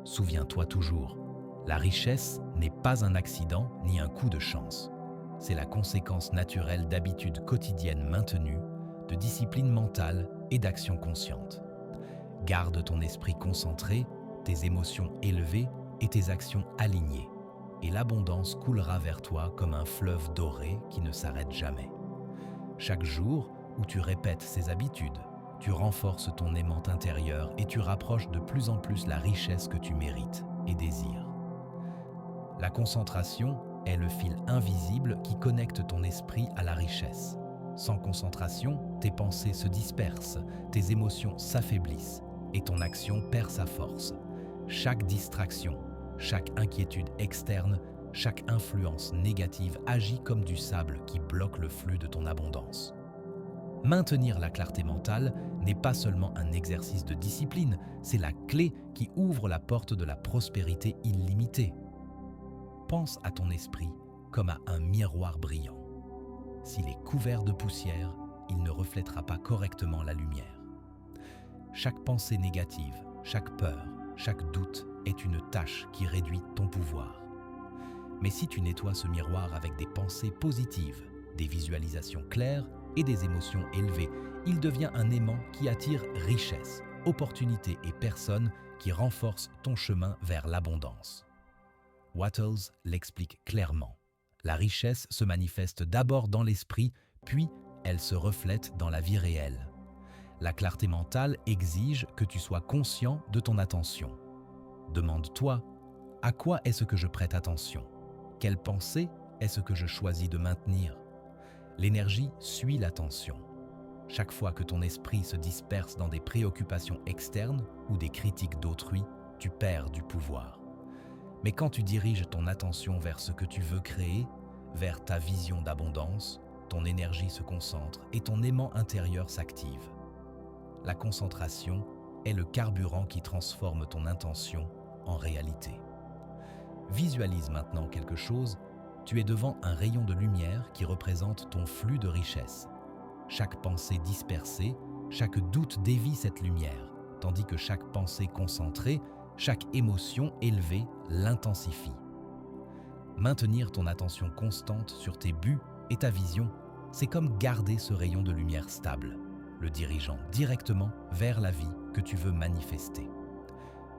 Souviens-toi toujours, la richesse n'est pas un accident ni un coup de chance. C'est la conséquence naturelle d'habitudes quotidiennes maintenues, de discipline mentale et d'action consciente. Garde ton esprit concentré, tes émotions élevées et tes actions alignées, et l'abondance coulera vers toi comme un fleuve doré qui ne s'arrête jamais. Chaque jour où tu répètes ces habitudes, tu renforces ton aimant intérieur et tu rapproches de plus en plus la richesse que tu mérites et désires. La concentration est le fil invisible qui connecte ton esprit à la richesse. Sans concentration, tes pensées se dispersent, tes émotions s'affaiblissent et ton action perd sa force. Chaque distraction, chaque inquiétude externe, chaque influence négative agit comme du sable qui bloque le flux de ton abondance. Maintenir la clarté mentale n'est pas seulement un exercice de discipline, c'est la clé qui ouvre la porte de la prospérité illimitée. Pense à ton esprit comme à un miroir brillant. S'il est couvert de poussière, il ne reflètera pas correctement la lumière. Chaque pensée négative, chaque peur, chaque doute est une tâche qui réduit ton pouvoir. Mais si tu nettoies ce miroir avec des pensées positives, des visualisations claires et des émotions élevées, il devient un aimant qui attire richesse, opportunités et personnes qui renforcent ton chemin vers l'abondance. Wattles l'explique clairement. La richesse se manifeste d'abord dans l'esprit, puis elle se reflète dans la vie réelle. La clarté mentale exige que tu sois conscient de ton attention. Demande-toi, à quoi est-ce que je prête attention? Quelle pensée est-ce que je choisis de maintenir? L'énergie suit l'attention. Chaque fois que ton esprit se disperse dans des préoccupations externes ou des critiques d'autrui, tu perds du pouvoir. Mais quand tu diriges ton attention vers ce que tu veux créer, vers ta vision d'abondance, ton énergie se concentre et ton aimant intérieur s'active. La concentration est le carburant qui transforme ton intention en réalité. Visualise maintenant quelque chose. Tu es devant un rayon de lumière qui représente ton flux de richesse. Chaque pensée dispersée, chaque doute dévie cette lumière, tandis que chaque pensée concentrée, chaque émotion élevée l'intensifie. Maintenir ton attention constante sur tes buts et ta vision, c'est comme garder ce rayon de lumière stable, le dirigeant directement vers la vie que tu veux manifester.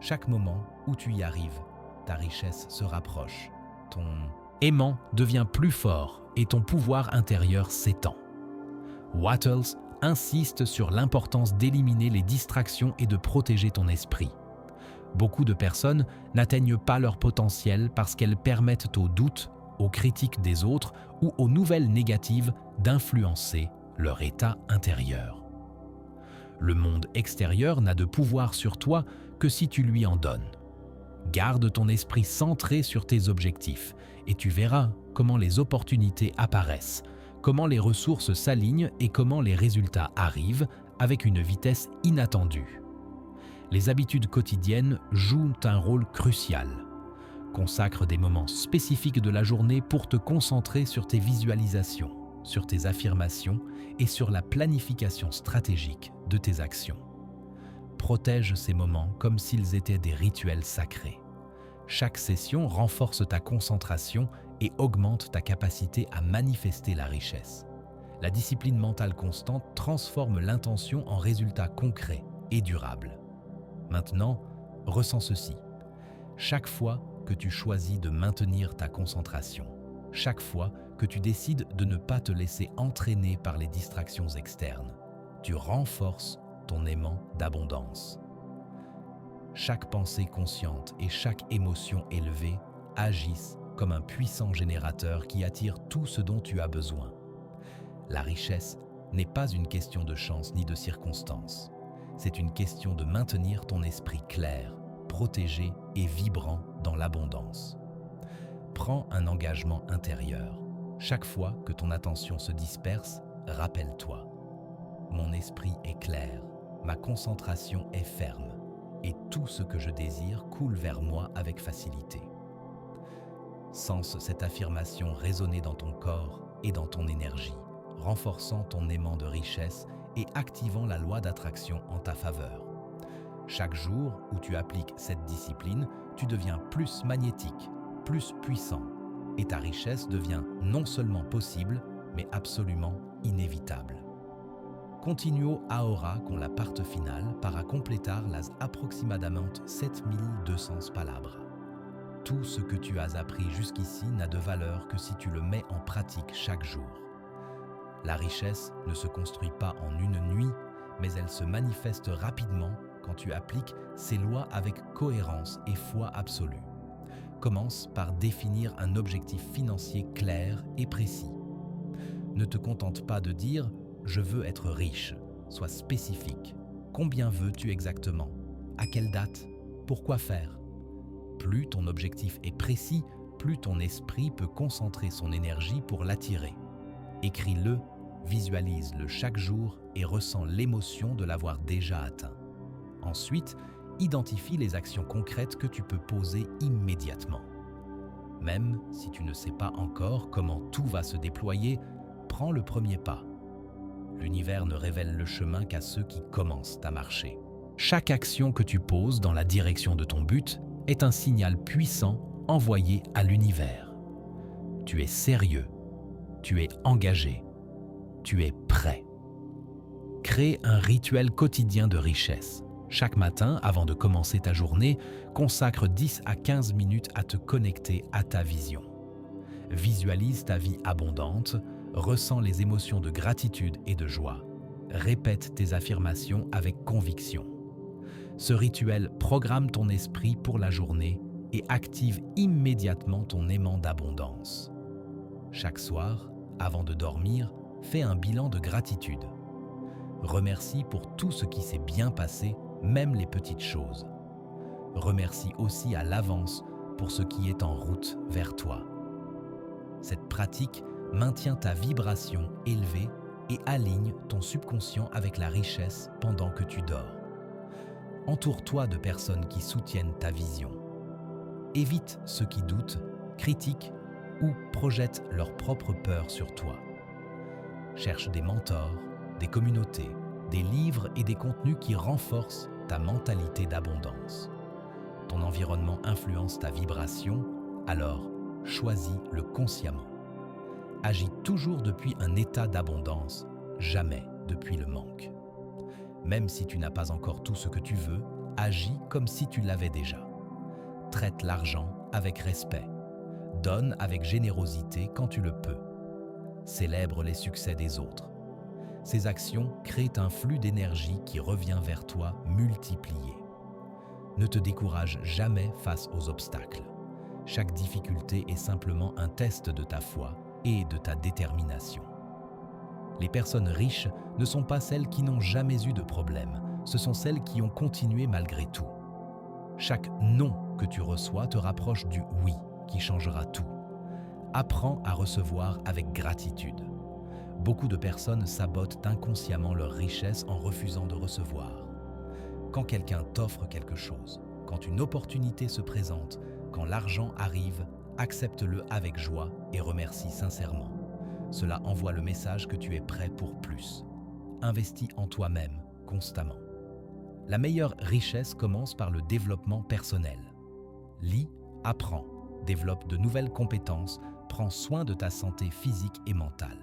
Chaque moment où tu y arrives, ta richesse se rapproche, ton aimant devient plus fort et ton pouvoir intérieur s'étend. Wattles insiste sur l'importance d'éliminer les distractions et de protéger ton esprit. Beaucoup de personnes n'atteignent pas leur potentiel parce qu'elles permettent aux doutes, aux critiques des autres ou aux nouvelles négatives d'influencer leur état intérieur. Le monde extérieur n'a de pouvoir sur toi que si tu lui en donnes. Garde ton esprit centré sur tes objectifs et tu verras comment les opportunités apparaissent, comment les ressources s'alignent et comment les résultats arrivent avec une vitesse inattendue. Les habitudes quotidiennes jouent un rôle crucial. Consacre des moments spécifiques de la journée pour te concentrer sur tes visualisations, sur tes affirmations et sur la planification stratégique de tes actions. Protège ces moments comme s'ils étaient des rituels sacrés. Chaque session renforce ta concentration et augmente ta capacité à manifester la richesse. La discipline mentale constante transforme l'intention en résultats concrets et durables. Maintenant, ressens ceci. Chaque fois que tu choisis de maintenir ta concentration, chaque fois que tu décides de ne pas te laisser entraîner par les distractions externes, tu renforces ton aimant d'abondance. Chaque pensée consciente et chaque émotion élevée agissent comme un puissant générateur qui attire tout ce dont tu as besoin. La richesse n'est pas une question de chance ni de circonstance. C'est une question de maintenir ton esprit clair, protégé et vibrant dans l'abondance. Prends un engagement intérieur. Chaque fois que ton attention se disperse, rappelle-toi. Mon esprit est clair, ma concentration est ferme, et tout ce que je désire coule vers moi avec facilité. Sens cette affirmation résonner dans ton corps et dans ton énergie, renforçant ton aimant de richesse et activant la loi d'attraction en ta faveur. Chaque jour où tu appliques cette discipline, tu deviens plus magnétique, plus puissant, et ta richesse devient non seulement possible, mais absolument inévitable. Continuo ahora con la parte final para completar las aproximadamente 7200 palabras. Tout ce que tu as appris jusqu'ici n'a de valeur que si tu le mets en pratique chaque jour. La richesse ne se construit pas en une nuit, mais elle se manifeste rapidement quand tu appliques ces lois avec cohérence et foi absolue. commence par définir un objectif financier clair et précis. Ne te contente pas de dire « je veux être riche », sois spécifique. Combien veux-tu exactement? À quelle date? Pourquoi faire? Plus ton objectif est précis, plus ton esprit peut concentrer son énergie pour l'attirer. Écris-le, visualise-le chaque jour et ressens l'émotion de l'avoir déjà atteint. Ensuite, identifie les actions concrètes que tu peux poser immédiatement. Même si tu ne sais pas encore comment tout va se déployer, prends le premier pas. L'univers ne révèle le chemin qu'à ceux qui commencent à marcher. Chaque action que tu poses dans la direction de ton but est un signal puissant envoyé à l'univers. Tu es sérieux, tu es engagé, tu es prêt. Crée un rituel quotidien de richesse. Chaque matin, avant de commencer ta journée, consacre 10 à 15 minutes à te connecter à ta vision. Visualise ta vie abondante, ressens les émotions de gratitude et de joie. Répète tes affirmations avec conviction. Ce rituel programme ton esprit pour la journée et active immédiatement ton aimant d'abondance. Chaque soir, avant de dormir, fais un bilan de gratitude. Remercie pour tout ce qui s'est bien passé, même les petites choses. Remercie aussi à l'avance pour ce qui est en route vers toi. Cette pratique maintient ta vibration élevée et aligne ton subconscient avec la richesse pendant que tu dors. Entoure-toi de personnes qui soutiennent ta vision. Évite ceux qui doutent, critiquent ou projettent leurs propres peurs sur toi. Cherche des mentors, des communautés, des livres et des contenus qui renforcent ta mentalité d'abondance. Ton environnement influence ta vibration, alors choisis-le consciemment. Agis toujours depuis un état d'abondance, jamais depuis le manque. Même si tu n'as pas encore tout ce que tu veux, agis comme si tu l'avais déjà. Traite l'argent avec respect. Donne avec générosité quand tu le peux. Célèbre les succès des autres. Ces actions créent un flux d'énergie qui revient vers toi multiplié. Ne te décourage jamais face aux obstacles. Chaque difficulté est simplement un test de ta foi et de ta détermination. Les personnes riches ne sont pas celles qui n'ont jamais eu de problème, ce sont celles qui ont continué malgré tout. Chaque non que tu reçois te rapproche du oui qui changera tout. Apprends à recevoir avec gratitude. Beaucoup de personnes sabotent inconsciemment leur richesse en refusant de recevoir. Quand quelqu'un t'offre quelque chose, quand une opportunité se présente, quand l'argent arrive, accepte-le avec joie et remercie sincèrement. Cela envoie le message que tu es prêt pour plus. Investis en toi-même constamment. La meilleure richesse commence par le développement personnel. Lis, apprends, développe de nouvelles compétences, prends soin de ta santé physique et mentale.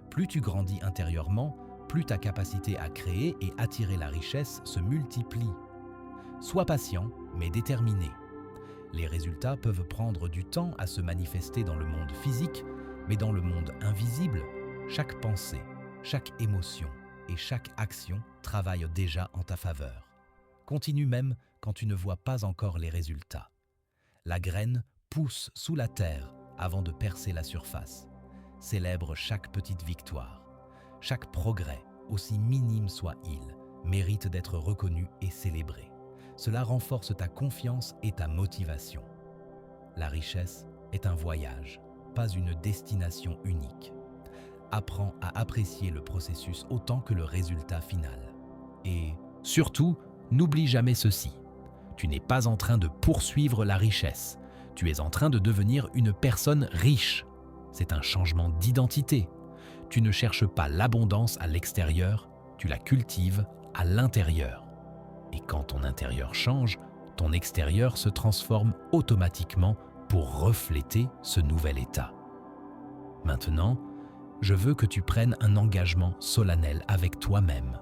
Plus tu grandis intérieurement, plus ta capacité à créer et attirer la richesse se multiplie. Sois patient, mais déterminé. Les résultats peuvent prendre du temps à se manifester dans le monde physique, mais dans le monde invisible, chaque pensée, chaque émotion et chaque action travaillent déjà en ta faveur. Continue même quand tu ne vois pas encore les résultats. La graine pousse sous la terre avant de percer la surface. Célèbre chaque petite victoire. Chaque progrès, aussi minime soit-il, mérite d'être reconnu et célébré. Cela renforce ta confiance et ta motivation. La richesse est un voyage, pas une destination unique. Apprends à apprécier le processus autant que le résultat final. Et surtout, n'oublie jamais ceci. Tu n'es pas en train de poursuivre la richesse. Tu es en train de devenir une personne riche. C'est un changement d'identité. Tu ne cherches pas l'abondance à l'extérieur, tu la cultives à l'intérieur. Et quand ton intérieur change, ton extérieur se transforme automatiquement pour refléter ce nouvel état. Maintenant, je veux que tu prennes un engagement solennel avec toi-même.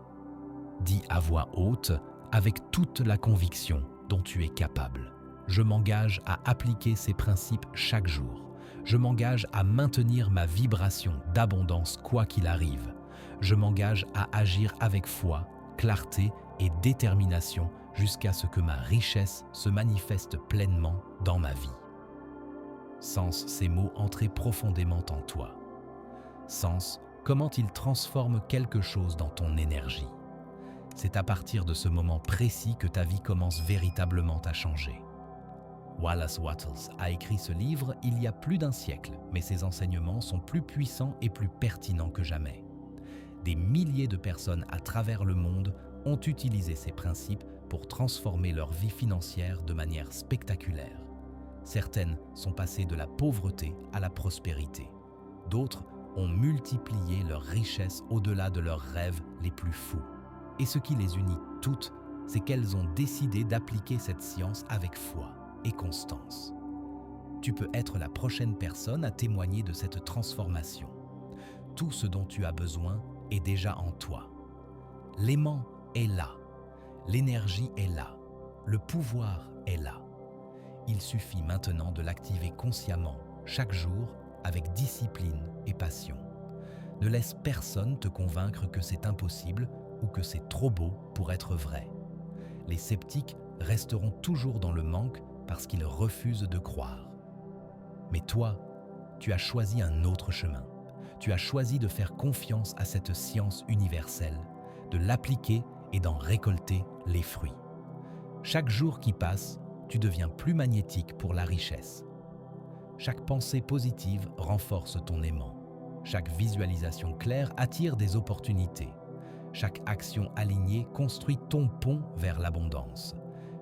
Dis à voix haute, avec toute la conviction dont tu es capable. Je m'engage à appliquer ces principes chaque jour. Je m'engage à maintenir ma vibration d'abondance quoi qu'il arrive. Je m'engage à agir avec foi, clarté et détermination jusqu'à ce que ma richesse se manifeste pleinement dans ma vie. Sens ces mots entrer profondément en toi. Sens comment ils transforment quelque chose dans ton énergie. C'est à partir de ce moment précis que ta vie commence véritablement à changer. Wallace Wattles a écrit ce livre il y a plus d'un siècle, mais ses enseignements sont plus puissants et plus pertinents que jamais. Des milliers de personnes à travers le monde ont utilisé ces principes pour transformer leur vie financière de manière spectaculaire. Certaines sont passées de la pauvreté à la prospérité. D'autres ont multiplié leurs richesses au-delà de leurs rêves les plus fous. Et ce qui les unit toutes, c'est qu'elles ont décidé d'appliquer cette science avec foi et constance. Tu peux être la prochaine personne à témoigner de cette transformation. Tout ce dont tu as besoin est déjà en toi. L'aimant est là, l'énergie est là, le pouvoir est là. Il suffit maintenant de l'activer consciemment, chaque jour, avec discipline et passion. Ne laisse personne te convaincre que c'est impossible ou que c'est trop beau pour être vrai. Les sceptiques resteront toujours dans le manque parce qu'ils refusent de croire. Mais toi, tu as choisi un autre chemin. Tu as choisi de faire confiance à cette science universelle, de l'appliquer et d'en récolter les fruits. Chaque jour qui passe, tu deviens plus magnétique pour la richesse. Chaque pensée positive renforce ton aimant. Chaque visualisation claire attire des opportunités. Chaque action alignée construit ton pont vers l'abondance.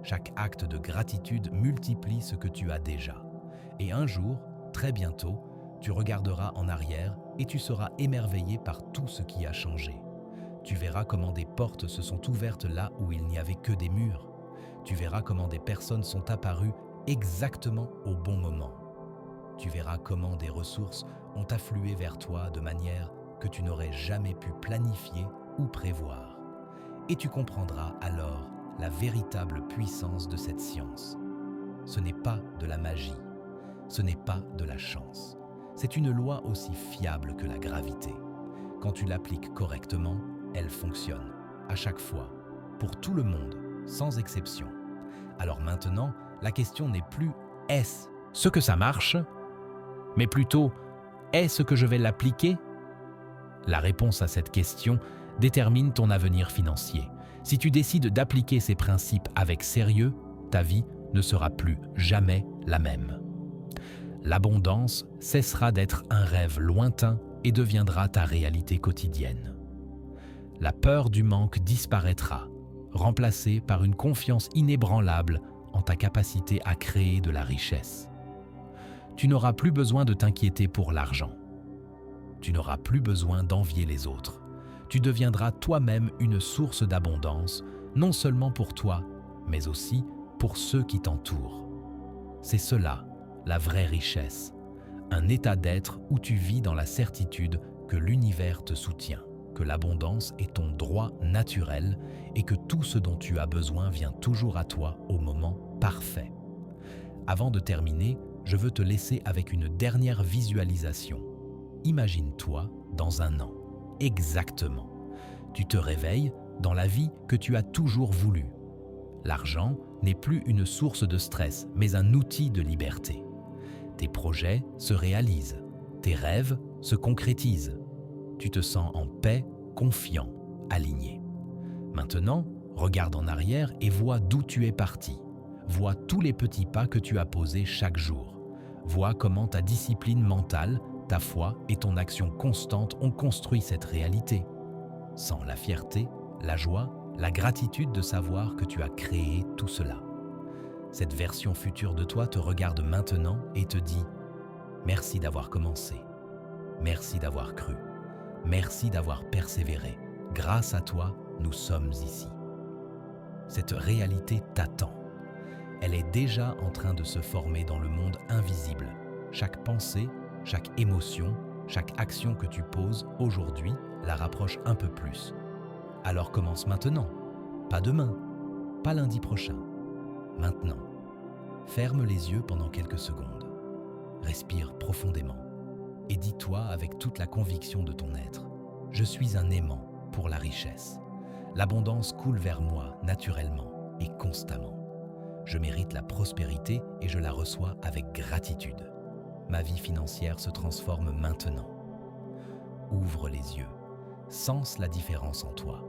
Chaque acte de gratitude multiplie ce que tu as déjà. Et un jour, très bientôt, tu regarderas en arrière et tu seras émerveillé par tout ce qui a changé. Tu verras comment des portes se sont ouvertes là où il n'y avait que des murs. Tu verras comment des personnes sont apparues exactement au bon moment. Tu verras comment des ressources ont afflué vers toi de manière que tu n'aurais jamais pu planifier ou prévoir. Et tu comprendras alors la véritable puissance de cette science. Ce n'est pas de la magie, ce n'est pas de la chance. C'est une loi aussi fiable que la gravité. Quand tu l'appliques correctement, elle fonctionne, à chaque fois, pour tout le monde, sans exception. Alors maintenant, la question n'est plus « est-ce ce que ça marche ?» mais plutôt « est-ce que je vais l'appliquer ?» La réponse à cette question détermine ton avenir financier. Si tu décides d'appliquer ces principes avec sérieux, ta vie ne sera plus jamais la même. L'abondance cessera d'être un rêve lointain et deviendra ta réalité quotidienne. La peur du manque disparaîtra, remplacée par une confiance inébranlable en ta capacité à créer de la richesse. Tu n'auras plus besoin de t'inquiéter pour l'argent. Tu n'auras plus besoin d'envier les autres. Tu deviendras toi-même une source d'abondance, non seulement pour toi, mais aussi pour ceux qui t'entourent. C'est cela, la vraie richesse, un état d'être où tu vis dans la certitude que l'univers te soutient, que l'abondance est ton droit naturel et que tout ce dont tu as besoin vient toujours à toi au moment parfait. Avant de terminer, je veux te laisser avec une dernière visualisation. Imagine-toi dans un an, exactement. Tu te réveilles dans la vie que tu as toujours voulu. L'argent n'est plus une source de stress, mais un outil de liberté. Tes projets se réalisent, tes rêves se concrétisent. Tu te sens en paix, confiant, aligné. Maintenant, regarde en arrière et vois d'où tu es parti. Vois tous les petits pas que tu as posés chaque jour. Vois comment ta discipline mentale, ta foi et ton action constante ont construit cette réalité. Sens la fierté, la joie, la gratitude de savoir que tu as créé tout cela. Cette version future de toi te regarde maintenant et te dit « Merci d'avoir commencé. Merci d'avoir cru. Merci d'avoir persévéré. Grâce à toi, nous sommes ici. » Cette réalité t'attend. Elle est déjà en train de se former dans le monde invisible. Chaque pensée, chaque émotion, chaque action que tu poses aujourd'hui la rapproche un peu plus. Alors commence maintenant, pas demain, pas lundi prochain, maintenant. Ferme les yeux pendant quelques secondes. Respire profondément et dis-toi avec toute la conviction de ton être « Je suis un aimant pour la richesse. L'abondance coule vers moi naturellement et constamment. Je mérite la prospérité et je la reçois avec gratitude. ma vie financière se transforme maintenant. Ouvre les yeux, sens la différence en toi.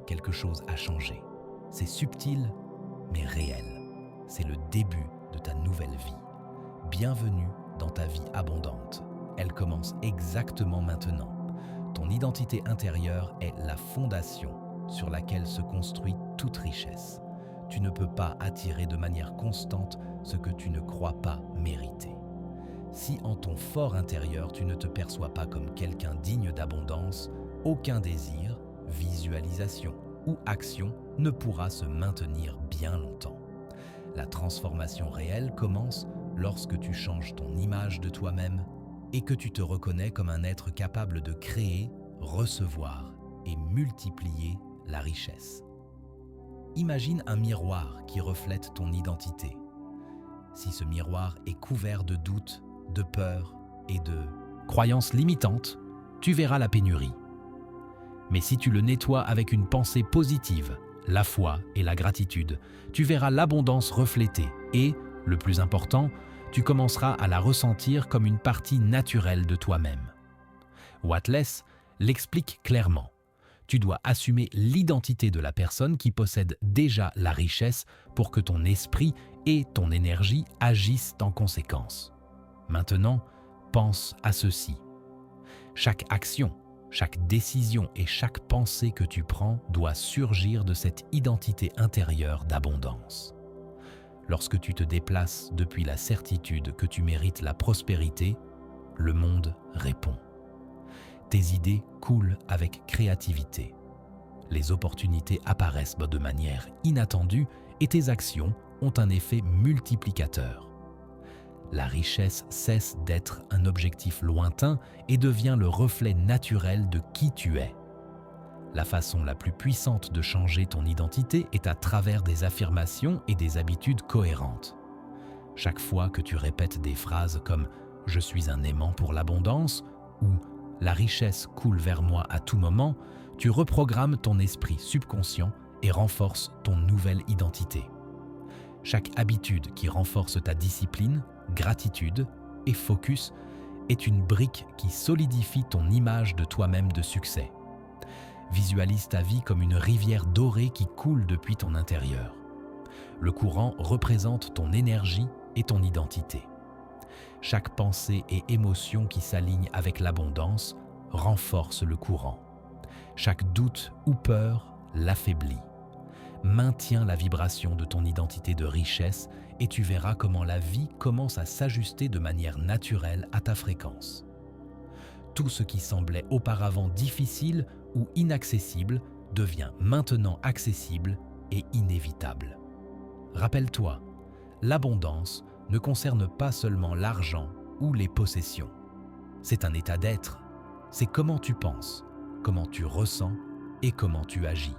Quelque chose a changé. C'est subtil, mais réel. C'est le début de ta nouvelle vie. Bienvenue dans ta vie abondante. Elle commence exactement maintenant. Ton identité intérieure est la fondation sur laquelle se construit toute richesse. Tu ne peux pas attirer de manière constante ce que tu ne crois pas mériter. Si en ton fort intérieur tu ne te perçois pas comme quelqu'un digne d'abondance, aucun désir, visualisation ou action ne pourra se maintenir bien longtemps. La transformation réelle commence lorsque tu changes ton image de toi-même et que tu te reconnais comme un être capable de créer, recevoir et multiplier la richesse. Imagine un miroir qui reflète ton identité. Si ce miroir est couvert de doutes, de peurs et de croyances limitantes, tu verras la pénurie. Mais si tu le nettoies avec une pensée positive, la foi et la gratitude, tu verras l'abondance reflétée et, le plus important, tu commenceras à la ressentir comme une partie naturelle de toi-même. Wattles l'explique clairement. Tu dois assumer l'identité de la personne qui possède déjà la richesse pour que ton esprit et ton énergie agissent en conséquence. Maintenant, pense à ceci. Chaque action, chaque décision et chaque pensée que tu prends doit surgir de cette identité intérieure d'abondance. Lorsque tu te déplaces depuis la certitude que tu mérites la prospérité, le monde répond. Tes idées coulent avec créativité. Les opportunités apparaissent de manière inattendue et tes actions ont un effet multiplicateur. La richesse cesse d'être un objectif lointain et devient le reflet naturel de qui tu es. La façon la plus puissante de changer ton identité est à travers des affirmations et des habitudes cohérentes. Chaque fois que tu répètes des phrases comme « Je suis un aimant pour l'abondance » ou « La richesse coule vers moi à tout moment », tu reprogrammes ton esprit subconscient et renforces ton nouvelle identité. Chaque habitude qui renforce ta discipline, gratitude et focus est une brique qui solidifie ton image de toi-même de succès. Visualise ta vie comme une rivière dorée qui coule depuis ton intérieur. Le courant représente ton énergie et ton identité. Chaque pensée et émotion qui s'aligne avec l'abondance renforce le courant. Chaque doute ou peur l'affaiblit. Maintiens la vibration de ton identité de richesse et tu verras comment la vie commence à s'ajuster de manière naturelle à ta fréquence. Tout ce qui semblait auparavant difficile ou inaccessible devient maintenant accessible et inévitable. Rappelle-toi, l'abondance ne concerne pas seulement l'argent ou les possessions. C'est un état d'être. C'est comment tu penses, comment tu ressens et comment tu agis.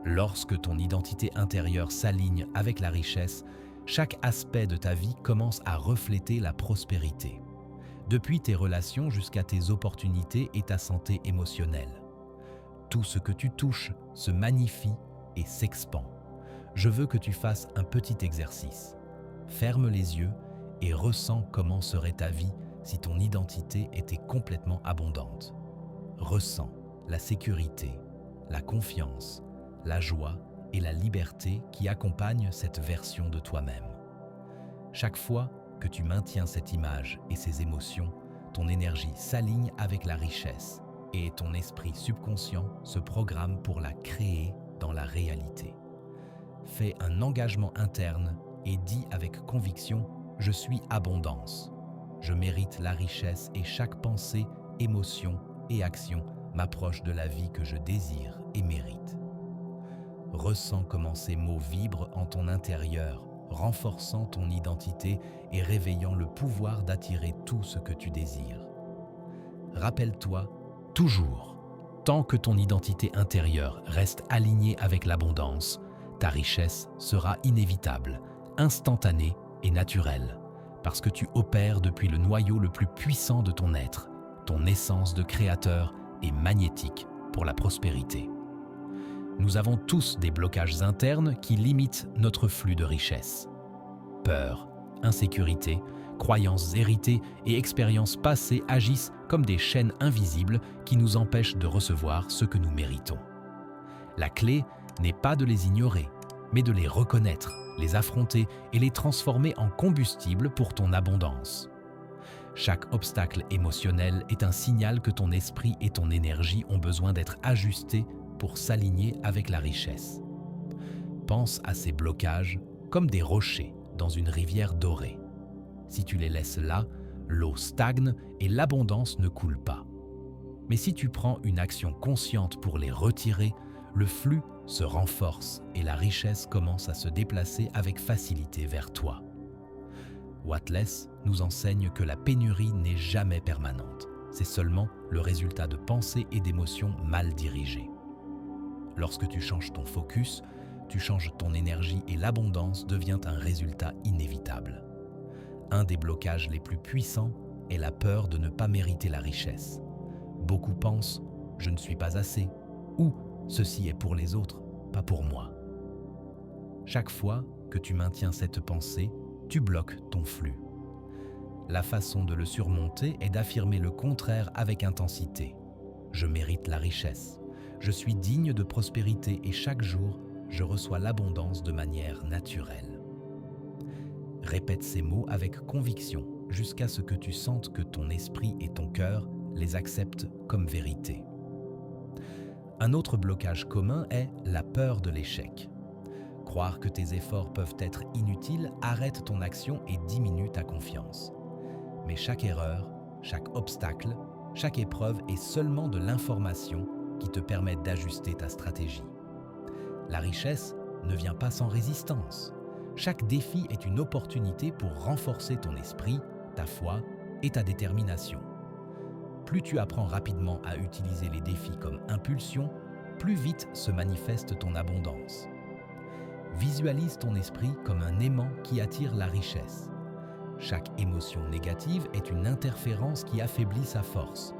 Lorsque ton identité intérieure s'aligne avec la richesse, chaque aspect de ta vie commence à refléter la prospérité. Depuis tes relations jusqu'à tes opportunités et ta santé émotionnelle. Tout ce que tu touches se magnifie et s'expand. Je veux que tu fasses un petit exercice. Ferme les yeux et ressens comment serait ta vie si ton identité était complètement abondante. Ressens la sécurité, la confiance, la joie et la liberté qui accompagnent cette version de toi-même. Chaque fois que tu maintiens cette image et ces émotions, ton énergie s'aligne avec la richesse et ton esprit subconscient se programme pour la créer dans la réalité. Fais un engagement interne et dis avec conviction « Je suis abondance ». Je mérite la richesse et chaque pensée, émotion et action m'approche de la vie que je désire et mérite. Ressens comment ces mots vibrent en ton intérieur, renforçant ton identité et réveillant le pouvoir d'attirer tout ce que tu désires. Rappelle-toi, toujours, tant que ton identité intérieure reste alignée avec l'abondance, ta richesse sera inévitable, instantanée et naturelle, parce que tu opères depuis le noyau le plus puissant de ton être, ton essence de créateur est magnétique pour la prospérité. Nous avons tous des blocages internes qui limitent notre flux de richesse. Peur, insécurité, Croyances héritées et expériences passées agissent comme des chaînes invisibles qui nous empêchent de recevoir ce que nous méritons. La clé n'est pas de les ignorer, mais de les reconnaître, les affronter et les transformer en combustible pour ton abondance. Chaque obstacle émotionnel est un signal que ton esprit et ton énergie ont besoin d'être ajustés pour s'aligner avec la richesse. Pense à ces blocages comme des rochers dans une rivière dorée. Si tu les laisses là, l'eau stagne et l'abondance ne coule pas. Mais si tu prends une action consciente pour les retirer, le flux se renforce et la richesse commence à se déplacer avec facilité vers toi. Wateless nous enseigne que la pénurie n'est jamais permanente. C'est seulement le résultat de pensées et d'émotions mal dirigées. Lorsque tu changes ton focus, tu changes ton énergie et l'abondance devient un résultat inévitable. Un des blocages les plus puissants est la peur de ne pas mériter la richesse. Beaucoup pensent « je ne suis pas assez » ou « ceci est pour les autres, pas pour moi ». Chaque fois que tu maintiens cette pensée, tu bloques ton flux. La façon de le surmonter est d'affirmer le contraire avec intensité. Je mérite la richesse. Je suis digne de prospérité et chaque jour, je reçois l'abondance de manière naturelle. Répète ces mots avec conviction jusqu'à ce que tu sentes que ton esprit et ton cœur les acceptent comme vérité. Un autre blocage commun est la peur de l'échec. Croire que tes efforts peuvent être inutiles arrête ton action et diminue ta confiance. Mais chaque erreur, chaque obstacle, chaque épreuve est seulement de l'information qui te permet d'ajuster ta stratégie. La richesse ne vient pas sans résistance. Chaque défi est une opportunité pour renforcer ton esprit, ta foi et ta détermination. Plus tu apprends rapidement à utiliser les défis comme impulsion, plus vite se manifeste ton abondance. Visualise ton esprit comme un aimant qui attire la richesse. Chaque émotion négative est une interférence qui affaiblit sa force.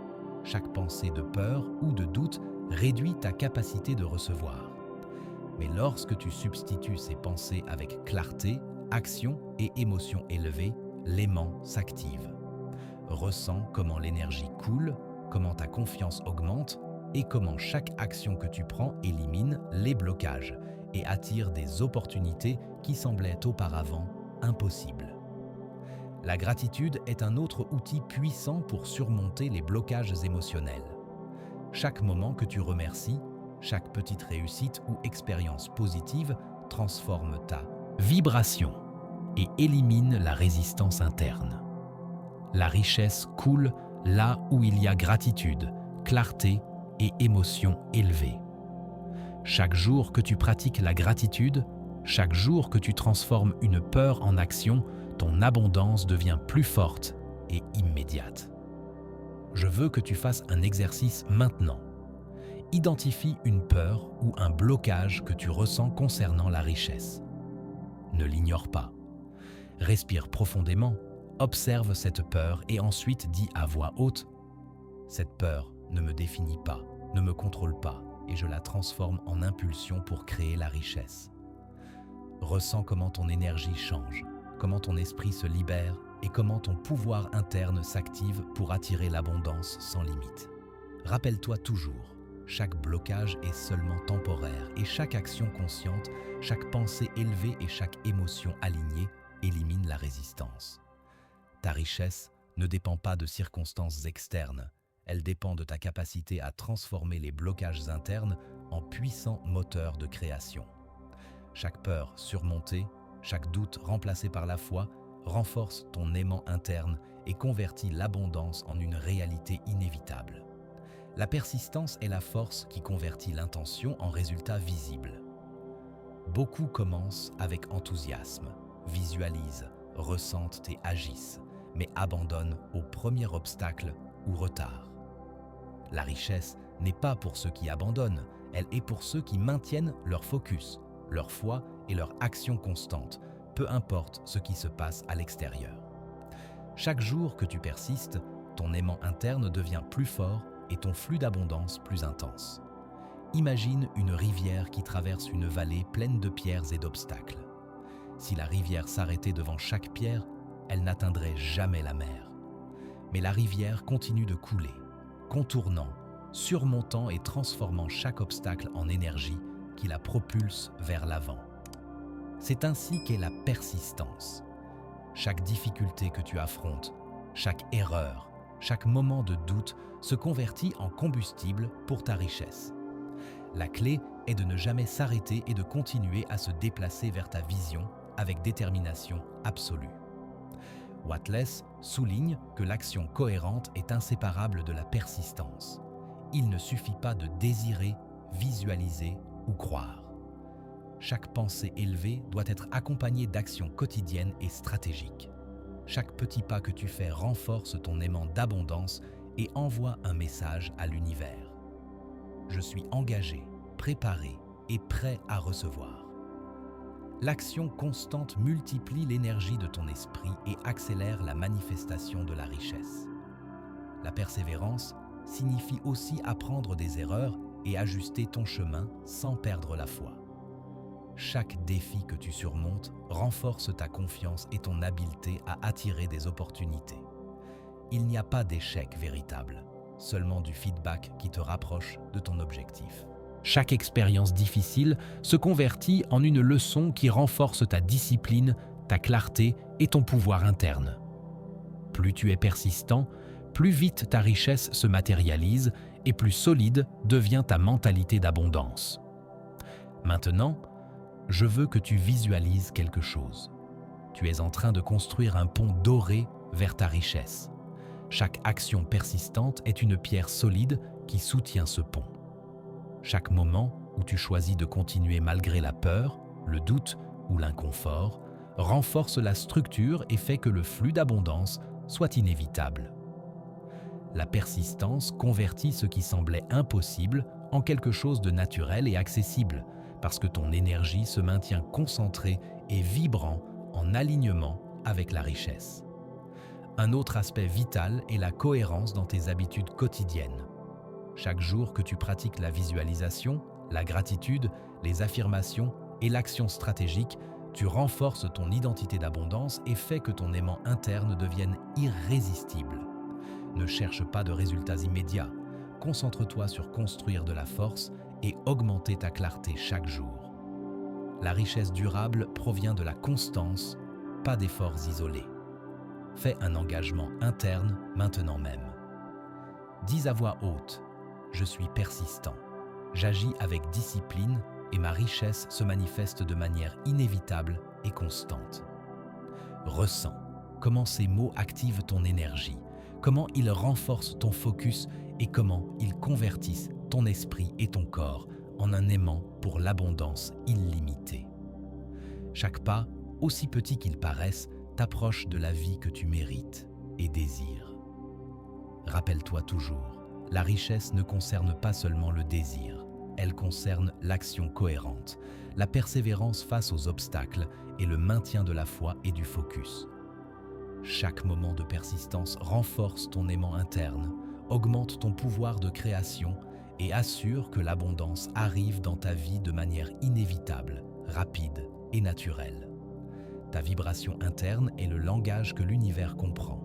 Chaque pensée de peur ou de doute réduit ta capacité de recevoir. Mais lorsque tu substitues ces pensées avec clarté, action et émotion élevée, l'aimant s'active. Ressens comment l'énergie coule, comment ta confiance augmente et comment chaque action que tu prends élimine les blocages et attire des opportunités qui semblaient auparavant impossibles. La gratitude est un autre outil puissant pour surmonter les blocages émotionnels. Chaque moment que tu remercies, chaque petite réussite ou expérience positive transforme ta vibration et élimine la résistance interne. La richesse coule là où il y a gratitude, clarté et émotion élevée. Chaque jour que tu pratiques la gratitude, chaque jour que tu transformes une peur en action, ton abondance devient plus forte et immédiate. Je veux que tu fasses un exercice maintenant. Identifie une peur ou un blocage que tu ressens concernant la richesse. Ne l'ignore pas. Respire profondément, observe cette peur et ensuite dis à voix haute « Cette peur ne me définit pas, ne me contrôle pas et je la transforme en impulsion pour créer la richesse. » Ressens comment ton énergie change, comment ton esprit se libère et comment ton pouvoir interne s'active pour attirer l'abondance sans limite. Rappelle-toi toujours, chaque blocage est seulement temporaire et chaque action consciente, chaque pensée élevée et chaque émotion alignée élimine la résistance. Ta richesse ne dépend pas de circonstances externes, elle dépend de ta capacité à transformer les blocages internes en puissants moteurs de création. Chaque peur surmontée, chaque doute remplacé par la foi, renforce ton aimant interne et convertit l'abondance en une réalité inévitable. La persistance est la force qui convertit l'intention en résultat visible. Beaucoup commencent avec enthousiasme, visualisent, ressentent et agissent, mais abandonnent au premier obstacle ou retard. La richesse n'est pas pour ceux qui abandonnent, elle est pour ceux qui maintiennent leur focus, leur foi et leur action constante, peu importe ce qui se passe à l'extérieur. Chaque jour que tu persistes, ton aimant interne devient plus fort et ton flux d'abondance plus intense. Imagine une rivière qui traverse une vallée pleine de pierres et d'obstacles. Si la rivière s'arrêtait devant chaque pierre, elle n'atteindrait jamais la mer. Mais la rivière continue de couler, contournant, surmontant et transformant chaque obstacle en énergie qui la propulse vers l'avant. C'est ainsi qu'est la persistance. Chaque difficulté que tu affrontes, chaque erreur, chaque moment de doute se convertit en combustible pour ta richesse. La clé est de ne jamais s'arrêter et de continuer à se déplacer vers ta vision avec détermination absolue. Wattles souligne que l'action cohérente est inséparable de la persistance. Il ne suffit pas de désirer, visualiser ou croire. Chaque pensée élevée doit être accompagnée d'actions quotidiennes et stratégiques. Chaque petit pas que tu fais renforce ton aimant d'abondance et envoie un message à l'univers. Je suis engagé, préparé et prêt à recevoir. L'action constante multiplie l'énergie de ton esprit et accélère la manifestation de la richesse. La persévérance signifie aussi apprendre des erreurs et ajuster ton chemin sans perdre la foi. Chaque défi que tu surmontes renforce ta confiance et ton habileté à attirer des opportunités. Il n'y a pas d'échec véritable, seulement du feedback qui te rapproche de ton objectif. Chaque expérience difficile se convertit en une leçon qui renforce ta discipline, ta clarté et ton pouvoir interne. Plus tu es persistant, plus vite ta richesse se matérialise et plus solide devient ta mentalité d'abondance. Maintenant, je veux que tu visualises quelque chose. Tu es en train de construire un pont doré vers ta richesse. Chaque action persistante est une pierre solide qui soutient ce pont. Chaque moment où tu choisis de continuer malgré la peur, le doute ou l'inconfort renforce la structure et fait que le flux d'abondance soit inévitable. La persistance convertit ce qui semblait impossible en quelque chose de naturel et accessible, parce que ton énergie se maintient concentrée et vibrant en alignement avec la richesse. Un autre aspect vital est la cohérence dans tes habitudes quotidiennes. Chaque jour que tu pratiques la visualisation, la gratitude, les affirmations et l'action stratégique, tu renforces ton identité d'abondance et fais que ton aimant interne devienne irrésistible. Ne cherche pas de résultats immédiats. Concentre-toi sur construire de la force et augmenter ta clarté chaque jour. La richesse durable provient de la constance, pas d'efforts isolés. Fais un engagement interne maintenant même. Dis à voix haute: je suis persistant. J'agis avec discipline et ma richesse se manifeste de manière inévitable et constante. Ressens comment ces mots activent ton énergie, comment ils renforcent ton focus et comment ils convertissent ton esprit et ton corps en un aimant pour l'abondance illimitée. Chaque pas, aussi petit qu'il paraisse, t'approche de la vie que tu mérites et désires. Rappelle-toi toujours, la richesse ne concerne pas seulement le désir, elle concerne l'action cohérente, la persévérance face aux obstacles et le maintien de la foi et du focus. Chaque moment de persistance renforce ton aimant interne, augmente ton pouvoir de création et assure que l'abondance arrive dans ta vie de manière inévitable, rapide et naturelle. Ta vibration interne est le langage que l'univers comprend.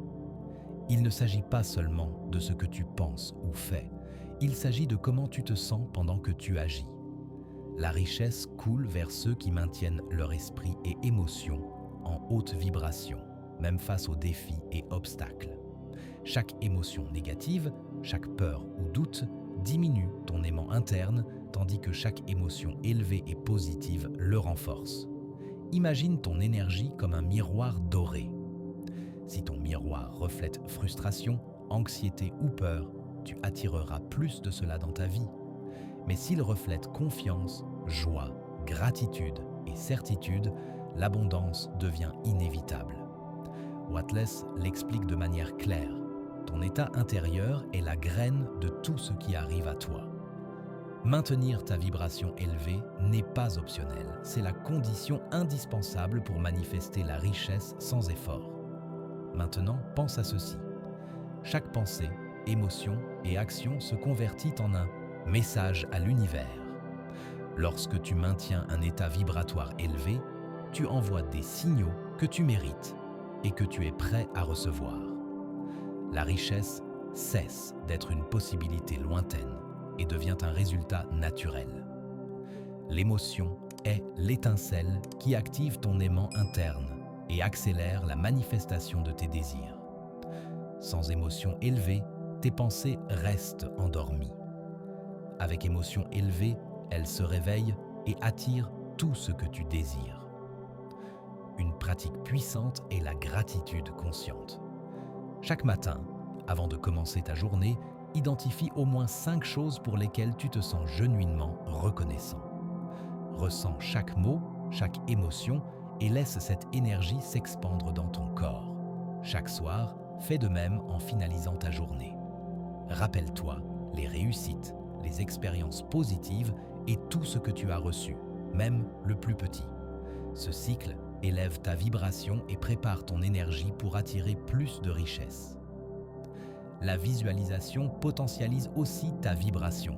Il ne s'agit pas seulement de ce que tu penses ou fais, il s'agit de comment tu te sens pendant que tu agis. La richesse coule vers ceux qui maintiennent leur esprit et émotions en haute vibration, même face aux défis et obstacles. Chaque émotion négative, chaque peur ou doute diminue ton aimant interne, tandis que chaque émotion élevée et positive le renforce. Imagine ton énergie comme un miroir doré. Si ton miroir reflète frustration, anxiété ou peur, tu attireras plus de cela dans ta vie. Mais s'il reflète confiance, joie, gratitude et certitude, l'abondance devient inévitable. Wattles l'explique de manière claire. Ton état intérieur est la graine de tout ce qui arrive à toi. Maintenir ta vibration élevée n'est pas optionnel, c'est la condition indispensable pour manifester la richesse sans effort. Maintenant, pense à ceci. Chaque pensée, émotion et action se convertit en un message à l'univers. Lorsque tu maintiens un état vibratoire élevé, tu envoies des signaux que tu mérites. et que tu es prêt à recevoir. La richesse cesse d'être une possibilité lointaine et devient un résultat naturel. L'émotion est l'étincelle qui active ton aimant interne et accélère la manifestation de tes désirs. Sans émotion élevée, tes pensées restent endormies. Avec émotion élevée, elles se réveillent et attirent tout ce que tu désires. Une pratique puissante est la gratitude consciente. Chaque matin, avant de commencer ta journée, identifie au moins 5 choses pour lesquelles tu te sens genuinement reconnaissant. Ressens chaque mot, chaque émotion et laisse cette énergie s'expandre dans ton corps. Chaque soir, fais de même en finalisant ta journée. Rappelle-toi les réussites, les expériences positives et tout ce que tu as reçu, même le plus petit. Ce cycle élève ta vibration et prépare ton énergie pour attirer plus de richesse. La visualisation potentialise aussi ta vibration.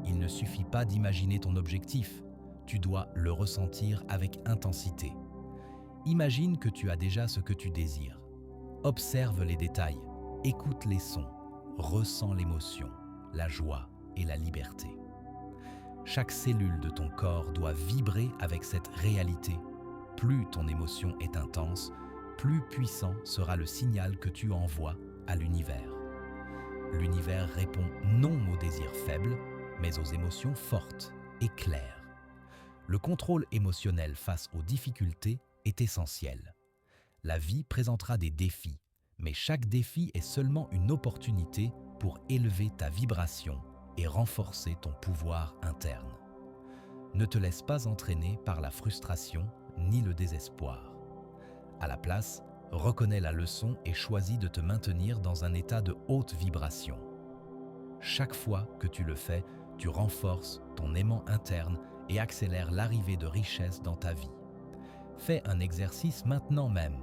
Il ne suffit pas d'imaginer ton objectif, tu dois le ressentir avec intensité. Imagine que tu as déjà ce que tu désires. Observe les détails, écoute les sons, ressens l'émotion, la joie et la liberté. Chaque cellule de ton corps doit vibrer avec cette réalité. Plus ton émotion est intense, plus puissant sera le signal que tu envoies à l'univers. L'univers répond non aux désirs faibles, mais aux émotions fortes et claires. Le contrôle émotionnel face aux difficultés est essentiel. La vie présentera des défis, mais chaque défi est seulement une opportunité pour élever ta vibration et renforcer ton pouvoir interne. Ne te laisse pas entraîner par la frustration ni le désespoir. À la place, reconnais la leçon et choisis de te maintenir dans un état de haute vibration. Chaque fois que tu le fais, tu renforces ton aimant interne et accélères l'arrivée de richesse dans ta vie. Fais un exercice maintenant même.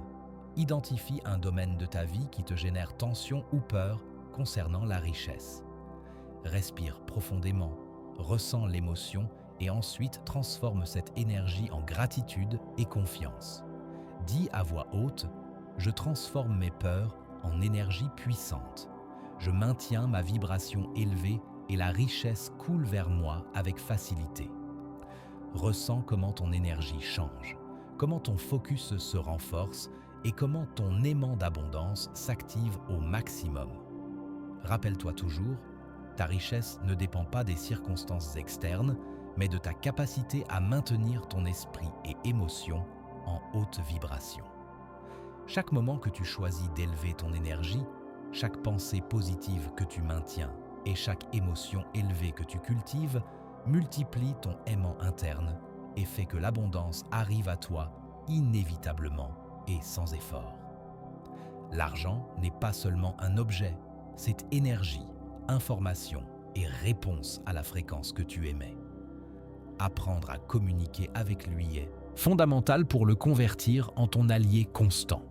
Identifie un domaine de ta vie qui te génère tension ou peur concernant la richesse. Respire profondément, ressens l'émotion et ensuite transforme cette énergie en gratitude et confiance. Dis à voix haute: je transforme mes peurs en énergie puissante. Je maintiens ma vibration élevée et la richesse coule vers moi avec facilité. Ressens comment ton énergie change, comment ton focus se renforce et comment ton aimant d'abondance s'active au maximum. Rappelle-toi toujours, ta richesse ne dépend pas des circonstances externes, mais de ta capacité à maintenir ton esprit et émotions en haute vibration. Chaque moment que tu choisis d'élever ton énergie, chaque pensée positive que tu maintiens et chaque émotion élevée que tu cultives multiplie ton aimant interne et fait que l'abondance arrive à toi inévitablement et sans effort. L'argent n'est pas seulement un objet, c'est énergie, information et réponse à la fréquence que tu émets. Apprendre à communiquer avec lui est fondamental pour le convertir en ton allié constant.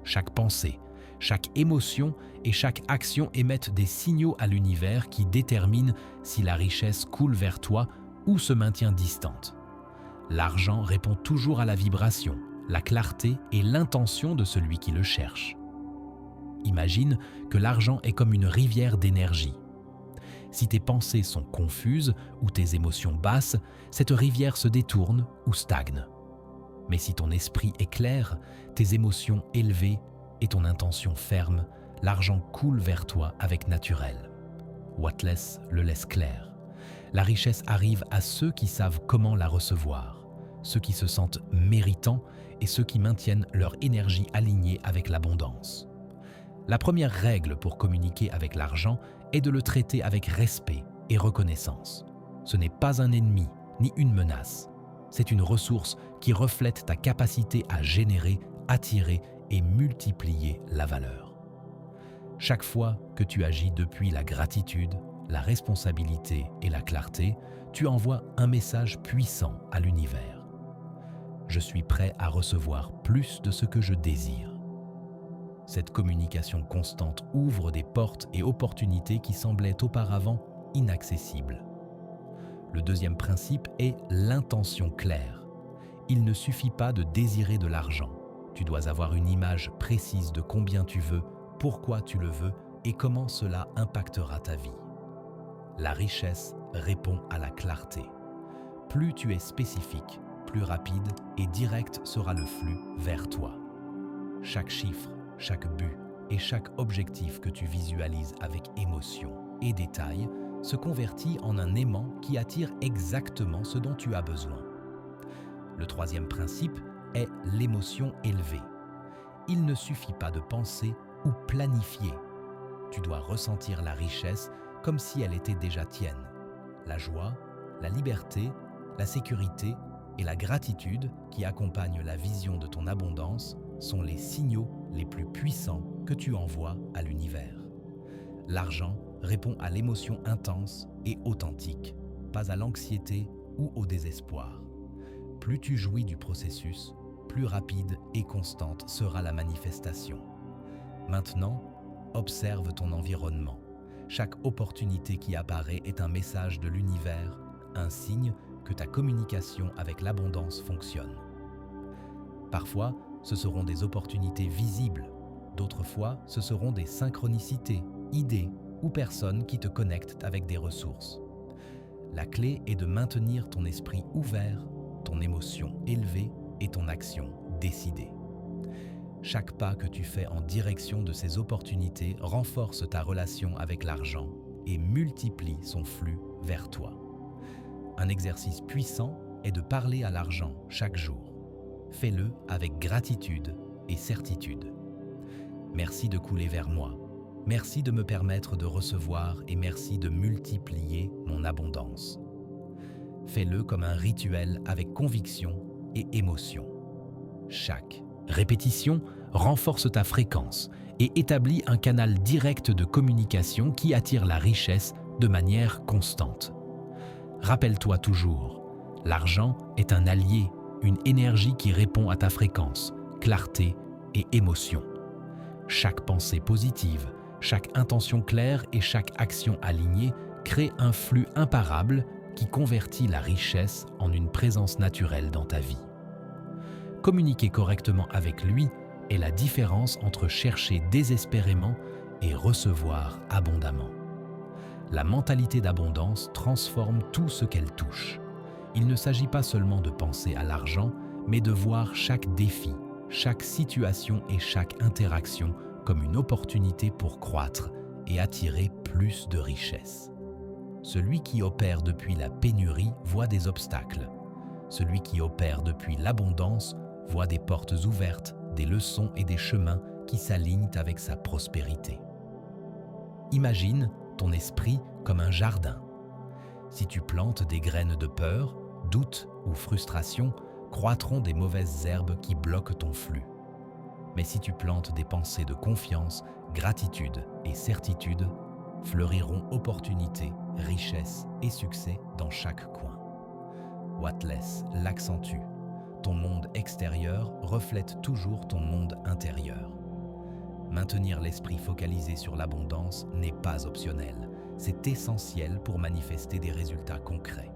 Chaque pensée, chaque émotion et chaque action émettent des signaux à l'univers qui déterminent si la richesse coule vers toi ou se maintient distante. L'argent répond toujours à la vibration, la clarté et l'intention de celui qui le cherche. Imagine que l'argent est comme une rivière d'énergie. Si tes pensées sont confuses ou tes émotions basses, cette rivière se détourne ou stagne. Mais si ton esprit est clair, tes émotions élevées et ton intention ferme, l'argent coule vers toi avec naturel. Wattles le laisse clair. La richesse arrive à ceux qui savent comment la recevoir, ceux qui se sentent méritants et ceux qui maintiennent leur énergie alignée avec l'abondance. La première règle pour communiquer avec l'argent est de le traiter avec respect et reconnaissance. Ce n'est pas un ennemi ni une menace. C'est une ressource qui reflète ta capacité à générer, attirer et multiplier la valeur. Chaque fois que tu agis depuis la gratitude, la responsabilité et la clarté, tu envoies un message puissant à l'univers. Je suis prêt à recevoir plus de ce que je désire. Cette communication constante ouvre des portes et opportunités qui semblaient auparavant inaccessibles. Le deuxième principe est l'intention claire. Il ne suffit pas de désirer de l'argent. Tu dois avoir une image précise de combien tu veux, pourquoi tu le veux et comment cela impactera ta vie. La richesse répond à la clarté. Plus tu es spécifique, plus rapide et direct sera le flux vers toi. Chaque chiffre, chaque but et chaque objectif que tu visualises avec émotion et détail se convertit en un aimant qui attire exactement ce dont tu as besoin. Le troisième principe est l'émotion élevée. Il ne suffit pas de penser ou planifier. Tu dois ressentir la richesse comme si elle était déjà tienne. La joie, la liberté, la sécurité et la gratitude qui accompagnent la vision de ton abondance sont les signaux les plus puissants que tu envoies à l'univers. L'argent répond à l'émotion intense et authentique, pas à l'anxiété ou au désespoir. Plus tu jouis du processus, plus rapide et constante sera la manifestation. Maintenant, observe ton environnement. Chaque opportunité qui apparaît est un message de l'univers, un signe que ta communication avec l'abondance fonctionne. Parfois, ce seront des opportunités visibles. D'autres fois, ce seront des synchronicités, idées ou personnes qui te connectent avec des ressources. La clé est de maintenir ton esprit ouvert, ton émotion élevée et ton action décidée. Chaque pas que tu fais en direction de ces opportunités renforce ta relation avec l'argent et multiplie son flux vers toi. Un exercice puissant est de parler à l'argent chaque jour. Fais-le avec gratitude et certitude. Merci de couler vers moi. Merci de me permettre de recevoir et merci de multiplier mon abondance. Fais-le comme un rituel avec conviction et émotion. Chaque répétition renforce ta fréquence et établit un canal direct de communication qui attire la richesse de manière constante. Rappelle-toi toujours, l'argent est un allié, une énergie qui répond à ta fréquence, clarté et émotion. Chaque pensée positive, chaque intention claire et chaque action alignée crée un flux imparable qui convertit la richesse en une présence naturelle dans ta vie. Communiquer correctement avec lui est la différence entre chercher désespérément et recevoir abondamment. La mentalité d'abondance transforme tout ce qu'elle touche. Il ne s'agit pas seulement de penser à l'argent, mais de voir chaque défi, chaque situation et chaque interaction comme une opportunité pour croître et attirer plus de richesse. Celui qui opère depuis la pénurie voit des obstacles. Celui qui opère depuis l'abondance voit des portes ouvertes, des leçons et des chemins qui s'alignent avec sa prospérité. Imagine ton esprit comme un jardin. Si tu plantes des graines de peur, doute ou frustration, croîtront des mauvaises herbes qui bloquent ton flux. Mais si tu plantes des pensées de confiance, gratitude et certitude, fleuriront opportunités, richesses et succès dans chaque coin. Whatless l'accentue. Ton monde extérieur reflète toujours ton monde intérieur. Maintenir l'esprit focalisé sur l'abondance n'est pas optionnel. C'est essentiel pour manifester des résultats concrets.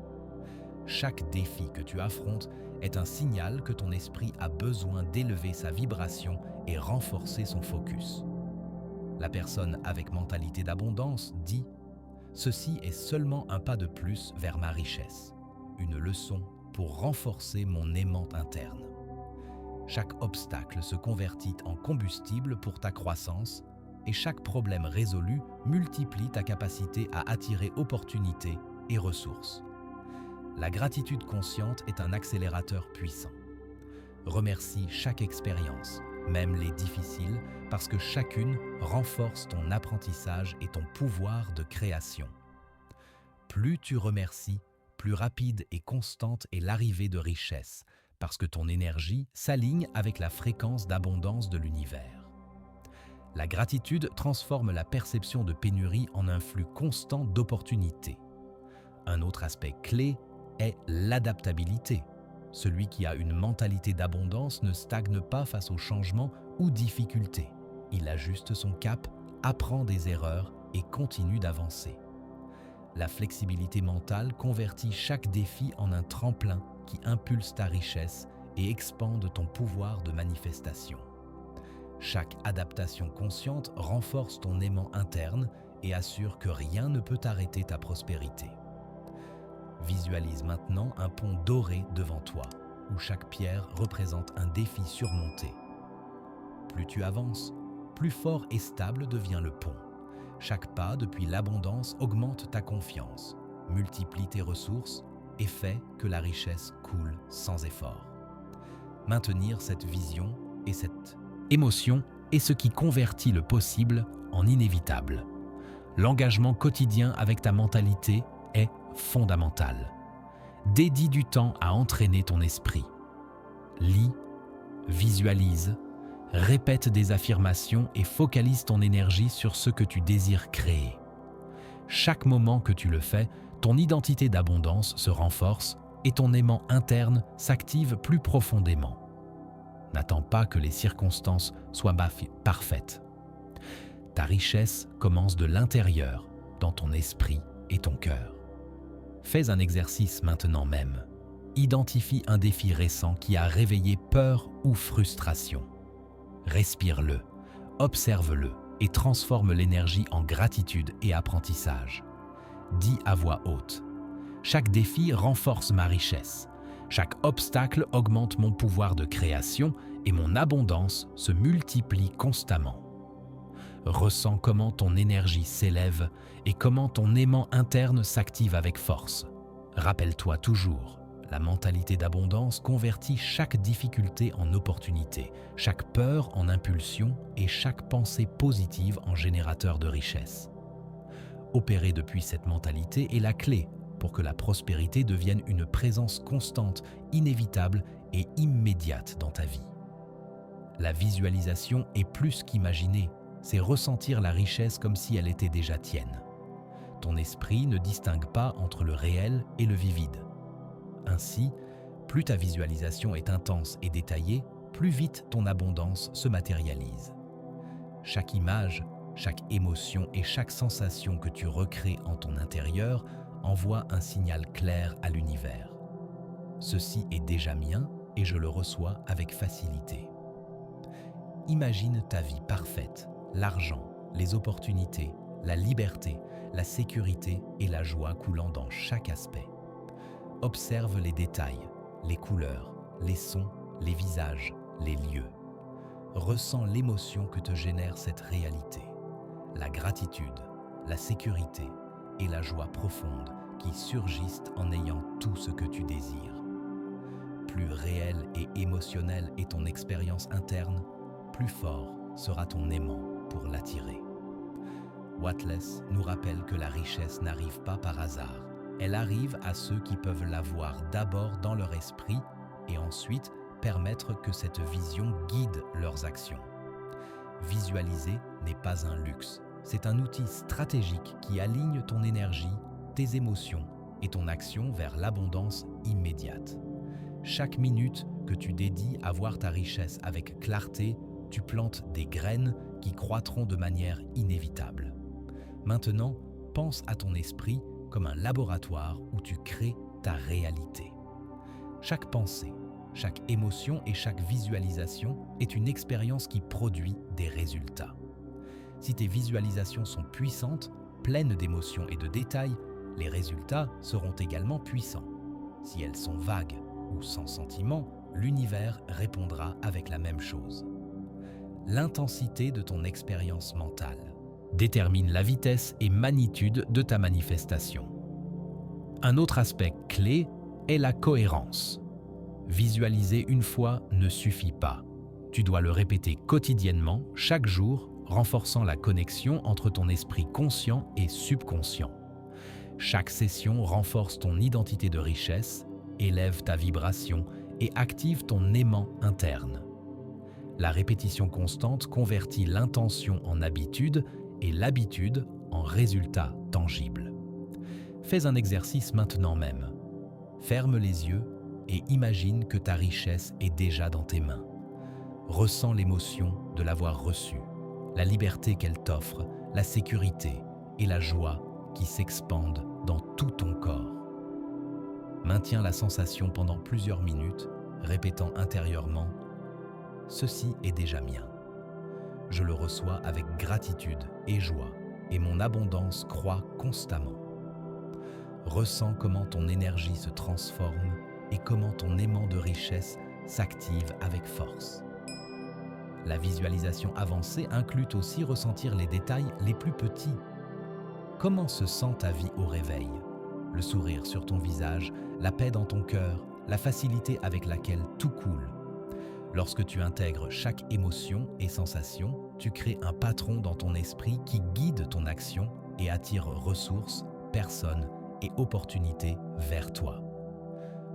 Chaque défi que tu affrontes est un signal que ton esprit a besoin d'élever sa vibration et renforcer son focus. La personne avec mentalité d'abondance dit « Ceci est seulement un pas de plus vers ma richesse, une leçon pour renforcer mon aimant interne. » Chaque obstacle se convertit en combustible pour ta croissance et chaque problème résolu multiplie ta capacité à attirer opportunités et ressources. La gratitude consciente est un accélérateur puissant. Remercie chaque expérience, même les difficiles, parce que chacune renforce ton apprentissage et ton pouvoir de création. Plus tu remercies, plus rapide et constante est l'arrivée de richesse, parce que ton énergie s'aligne avec la fréquence d'abondance de l'univers. La gratitude transforme la perception de pénurie en un flux constant d'opportunités. Un autre aspect clé est l'adaptabilité. Celui qui a une mentalité d'abondance ne stagne pas face aux changements ou difficultés. Il ajuste son cap, apprend des erreurs et continue d'avancer. La flexibilité mentale convertit chaque défi en un tremplin qui impulse ta richesse et expande ton pouvoir de manifestation. Chaque adaptation consciente renforce ton aimant interne et assure que rien ne peut arrêter ta prospérité. Visualise maintenant un pont doré devant toi, où chaque pierre représente un défi surmonté. Plus tu avances, plus fort et stable devient le pont. Chaque pas depuis l'abondance augmente ta confiance, multiplie tes ressources et fait que la richesse coule sans effort. Maintenir cette vision et cette émotion est ce qui convertit le possible en inévitable. L'engagement quotidien avec ta mentalité est fondamental. Dédie du temps à entraîner ton esprit. Lis, visualise, répète des affirmations et focalise ton énergie sur ce que tu désires créer. Chaque moment que tu le fais, ton identité d'abondance se renforce et ton aimant interne s'active plus profondément. N'attends pas que les circonstances soient parfaites. Ta richesse commence de l'intérieur, dans ton esprit et ton cœur. Fais un exercice maintenant même. Identifie un défi récent qui a réveillé peur ou frustration. Respire-le, observe-le et transforme l'énergie en gratitude et apprentissage. Dis à voix haute: chaque défi renforce ma richesse. Chaque obstacle augmente mon pouvoir de création et mon abondance se multiplie constamment. Ressens comment ton énergie s'élève et comment ton aimant interne s'active avec force. Rappelle-toi toujours, la mentalité d'abondance convertit chaque difficulté en opportunité, chaque peur en impulsion et chaque pensée positive en générateur de richesse. Opérer depuis cette mentalité est la clé pour que la prospérité devienne une présence constante, inévitable et immédiate dans ta vie. La visualisation est plus qu'imaginer, c'est ressentir la richesse comme si elle était déjà tienne. Ton esprit ne distingue pas entre le réel et le vivide. Ainsi, plus ta visualisation est intense et détaillée, plus vite ton abondance se matérialise. Chaque image, chaque émotion et chaque sensation que tu recrées en ton intérieur envoie un signal clair à l'univers. Ceci est déjà mien et je le reçois avec facilité. Imagine ta vie parfaite, l'argent, les opportunités, la liberté, la sécurité et la joie coulant dans chaque aspect. Observe les détails, les couleurs, les sons, les visages, les lieux. Ressens l'émotion que te génère cette réalité. La gratitude, la sécurité et la joie profonde qui surgissent en ayant tout ce que tu désires. Plus réel et émotionnel est ton expérience interne, plus fort sera ton aimant pour l'attirer. Wateles nous rappelle que la richesse n'arrive pas par hasard. Elle arrive à ceux qui peuvent la voir d'abord dans leur esprit et ensuite permettre que cette vision guide leurs actions. Visualiser n'est pas un luxe, c'est un outil stratégique qui aligne ton énergie, tes émotions et ton action vers l'abondance immédiate. Chaque minute que tu dédies à voir ta richesse avec clarté, tu plantes des graines qui croîtront de manière inévitable. Maintenant, pense à ton esprit comme un laboratoire où tu crées ta réalité. Chaque pensée, chaque émotion et chaque visualisation est une expérience qui produit des résultats. Si tes visualisations sont puissantes, pleines d'émotions et de détails, les résultats seront également puissants. Si elles sont vagues ou sans sentiment, l'univers répondra avec la même chose. L'intensité de ton expérience mentale détermine la vitesse et magnitude de ta manifestation. Un autre aspect clé est la cohérence. Visualiser une fois ne suffit pas. Tu dois le répéter quotidiennement, chaque jour, renforçant la connexion entre ton esprit conscient et subconscient. Chaque session renforce ton identité de richesse, élève ta vibration et active ton aimant interne. La répétition constante convertit l'intention en habitude et l'habitude en résultat tangible. Fais un exercice maintenant même. Ferme les yeux et imagine que ta richesse est déjà dans tes mains. Ressens l'émotion de l'avoir reçue, la liberté qu'elle t'offre, la sécurité et la joie qui s'expandent dans tout ton corps. Maintiens la sensation pendant plusieurs minutes, répétant intérieurement « Ceci est déjà mien ». Je le reçois avec gratitude et joie, et mon abondance croît constamment. Ressens comment ton énergie se transforme et comment ton aimant de richesse s'active avec force. La visualisation avancée inclut aussi ressentir les détails les plus petits. Comment se sent ta vie au réveil? Le sourire sur ton visage, la paix dans ton cœur, la facilité avec laquelle tout coule. Lorsque tu intègres chaque émotion et sensation, tu crées un patron dans ton esprit qui guide ton action et attire ressources, personnes et opportunités vers toi.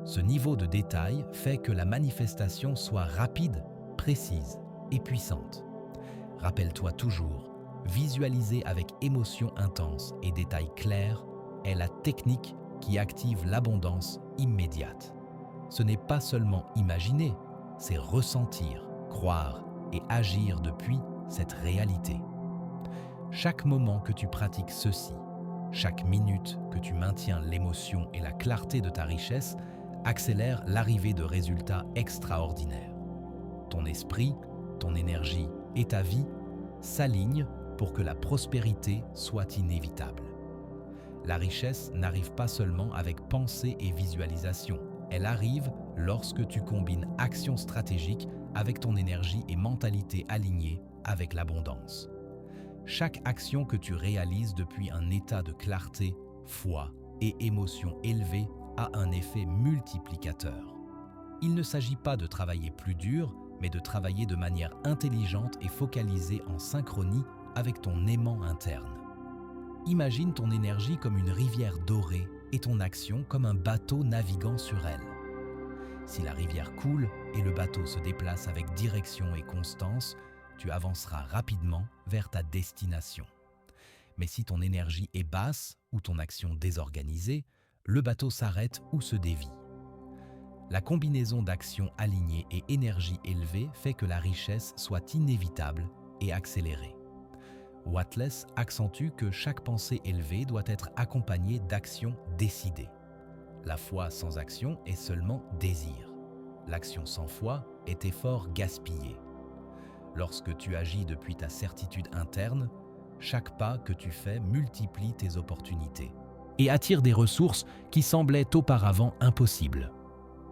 Ce niveau de détail fait que la manifestation soit rapide, précise et puissante. Rappelle-toi toujours, visualiser avec émotion intense et détails clairs est la technique qui active l'abondance immédiate. Ce n'est pas seulement imaginer, c'est ressentir, croire et agir depuis cette réalité. Chaque moment que tu pratiques ceci, chaque minute que tu maintiens l'émotion et la clarté de ta richesse, accélère l'arrivée de résultats extraordinaires. Ton esprit, ton énergie et ta vie s'alignent pour que la prospérité soit inévitable. La richesse n'arrive pas seulement avec pensée et visualisation. Elle arrive lorsque tu combines action stratégique avec ton énergie et mentalité alignée avec l'abondance. Chaque action que tu réalises depuis un état de clarté, foi et émotion élevée a un effet multiplicateur. Il ne s'agit pas de travailler plus dur, mais de travailler de manière intelligente et focalisée en synchronie avec ton aimant interne. Imagine ton énergie comme une rivière dorée et ton action comme un bateau naviguant sur elle. Si la rivière coule et le bateau se déplace avec direction et constance, tu avanceras rapidement vers ta destination. Mais si ton énergie est basse ou ton action désorganisée, le bateau s'arrête ou se dévie. La combinaison d'actions alignées et énergie élevée fait que la richesse soit inévitable et accélérée. Wattles accentue que chaque pensée élevée doit être accompagnée d'actions décidées. La foi sans action est seulement désir. L'action sans foi est effort gaspillé. Lorsque tu agis depuis ta certitude interne, chaque pas que tu fais multiplie tes opportunités et attire des ressources qui semblaient auparavant impossibles.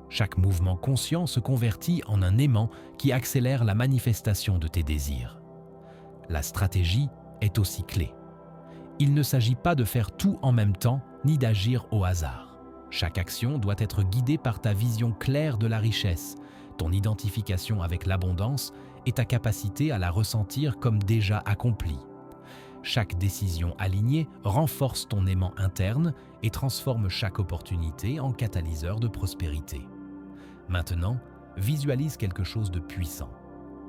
Chaque mouvement conscient se convertit en un aimant qui accélère la manifestation de tes désirs. La stratégie est aussi clé. Il ne s'agit pas de faire tout en même temps ni d'agir au hasard. Chaque action doit être guidée par ta vision claire de la richesse, ton identification avec l'abondance et ta capacité à la ressentir comme déjà accomplie. Chaque décision alignée renforce ton aimant interne et transforme chaque opportunité en catalyseur de prospérité. Maintenant, visualise quelque chose de puissant.